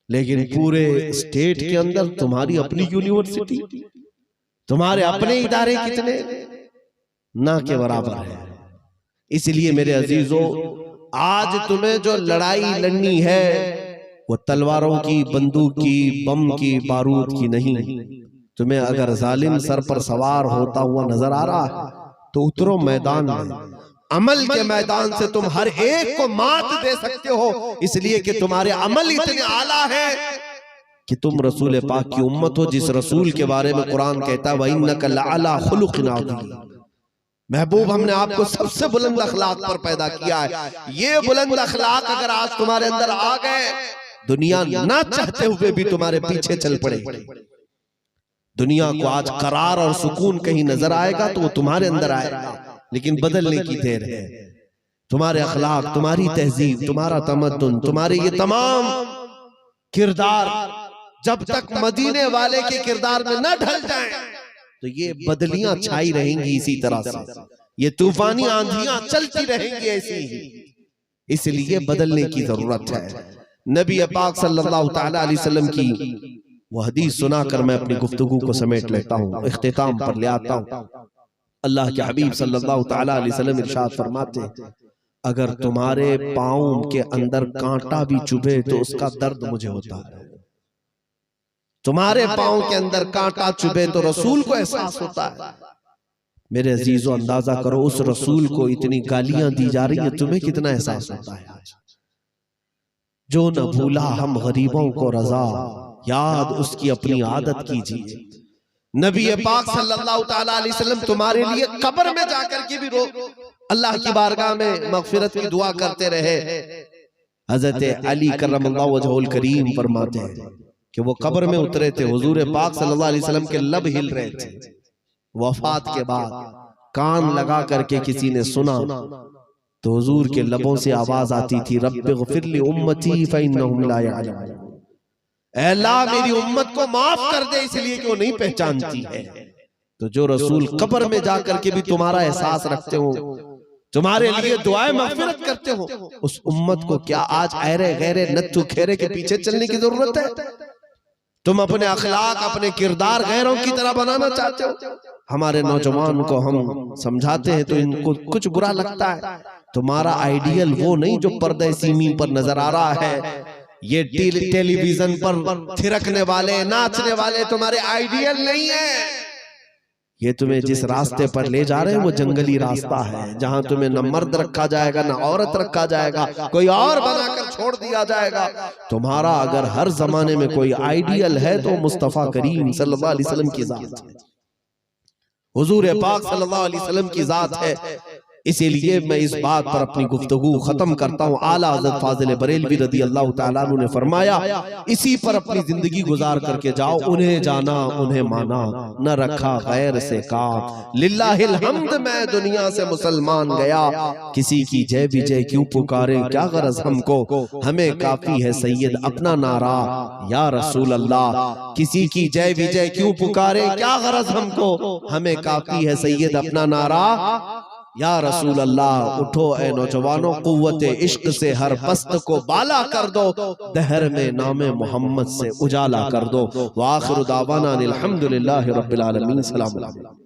लेकिन पूरे स्टेट के अंदर तुम्हारी अपनी यूनिवर्सिटी, तुम्हारे अपने इदारे कितने ना के बराबर है। इसलिए मेरे अजीजों, आज तुम्हें जो लड़ाई लड़नी है वो तलवारों की, बंदूक की, बम की, बारूद की नहीं। तुम्हें अगर जालिम सर पर सवार होता हुआ नजर आ रहा है तो उतरो मैदान में। अमल के मैदान से तुम हर एक को मात दे सकते हो, इसलिए कि तुम्हारे अमल इतने आला है कि तुम रसूल पाक की उम्मत हो, जिस रसूल के बारे में कुरान कहता है वइन्नका लअला खुलुकिन अज़ीम। महबूब, हमने आपको सबसे बुलंद अखलाक पर पैदा किया है। ये बुलंद अखलाक अगर आज तुम्हारे अंदर आ गए, दुनिया ना चाहते हुए भी तुम्हारे पीछे चल पड़े। दुनिया को आज करार और सुकून कहीं नजर आएगा तो वो तुम्हारे अंदर आएगा, लेकिन बदलने की देर है। तुम्हारे अखलाक, तुम्हारी तहजीब, तुम्हारा तमद्दुन, तुम्हारे ये तमाम किरदार जब तक मदीने वाले के किरदार में न ढल जाएं तो ये बदलियां छाई रहेंगी इसी तरह से, ये तूफानी आंधियां चलती रहेंगी ऐसी ही। इसलिए बदलने की जरूरत है। नबी पाक सल्लल्लाहु तआला अलैहि वसल्लम की वो हदीस सुनाकर मैं अपनी गुफ्तगू को समेट लेता हूँ, इख्तिताम पर ले आता हूँ। अल्लाह के हबीब सल्लल्लाहु तआला अलैहि वसल्लम इरशाद फरमाते, अगर तुम्हारे पाँव के अंदर कांटा भी चुभे तो उसका दर्द मुझे होता है। तुम्हारे पाँव के अंदर कांटा चुभे तो रसूल को एहसास होता है। मेरे अजीजों, अंदाजा करो उस रसूल को इतनी गालियां दी जा रही है, तुम्हें कितना एहसास होता है आज। जो न भूला हम गरीबों को रजा, याद उसकी अपनी आदत कीजिए। नबी पाक सल्लल्लाहु तआला अलैहि वसल्लम तुम्हारे लिए कब्र में जाकर के भी अल्लाह की बारगाह में मगफिरत की दुआ करते रहे। हजरत अली करमल्लाहु वजहुल करीम फरमाते हैं कि वो कब्र में उतरे थे, हुजूर पाक सल्लल्लाहु अलैहि वसल्लम के लब हिल रहे थे। वफात के बाद कान लगा करके किसी ने सुना तो हुजूर के लबों से आवाज आती थी, रब्बिग़फिर ली उम्मती फ़इन्नहुम ला यअलमून। ऐ अल्लाह, मेरी उम्मत को माफ कर दे इसलिए कि वो नहीं पहचानती है। तो जो रसूल कब्र में जाकर के भी तुम्हारा एहसास रखते हो, तुम्हारे लिए दुआएं मगफिरत करते हो, उस उम्मत को क्या आज ऐरे गैरे नत्थु खेरे के पीछे चलने की जरूरत है? तुम अपने अखलाक, अपने किरदार गैरों की तरह बनाना चाहते हो। हमारे नौजवान को हम समझाते हैं तो इनको कुछ बुरा लगता है। तुम्हारा आइडियल वो नहीं जो पर्दे सीमी पर नजर आ रहा है, ये टेलीविजन पर थिरकने वाले, नाचने वाले तुम्हारे आइडियल नहीं है। ये तुम्हें जिस रास्ते पर ले जा रहे हैं वो जंगली रास्ता है, जहां तुम्हें न मर्द रखा जाएगा, न औरत रखा जाएगा, कोई और बनाकर छोड़ दिया जाएगा। तुम्हारा अगर हर जमाने में कोई आइडियल है तो मुस्तफा करीम सल्लल्लाहु अलैहि वसल्लम की जात है, हुजूर पाक सल्लल्लाहु अलैहि वसल्लम की जात है। इसीलिए मैं इस बात पर अपनी गुफ्तगू खत्म करता हूँ। आला हज़रत फाज़िल बरेलवी रज़ी अल्लाह तआला अन्हु ने फरमाया, इसी पर अपनी जिंदगी गुजार करके जाओ। उन्हें जाना, उन्हें माना, न रखा गैर से काम। लिल्लाहिल हम्द, मैं दुनिया से मुसलमान गया। किसी की जय विजय क्यों पुकारे, क्या गरज हमको, हमें काफी है सैयद अपना नारा। या रसूल अल्लाह, किसी की जय विजय क्यों पुकारे, क्या गरज हमको, हमें काफी है सैयद अपना नारा। या रसूल अल्लाह, उठो ए नौजवानों, कुव्वत इश्क से हर पस्त को बाला कर दो, दहर में नामे मोहम्मद से उजाला कर दो। व आखिरु दावाना अनिल हम्दुलिल्लाहि रब्बिल आलमीन। सलाम अलैकुम।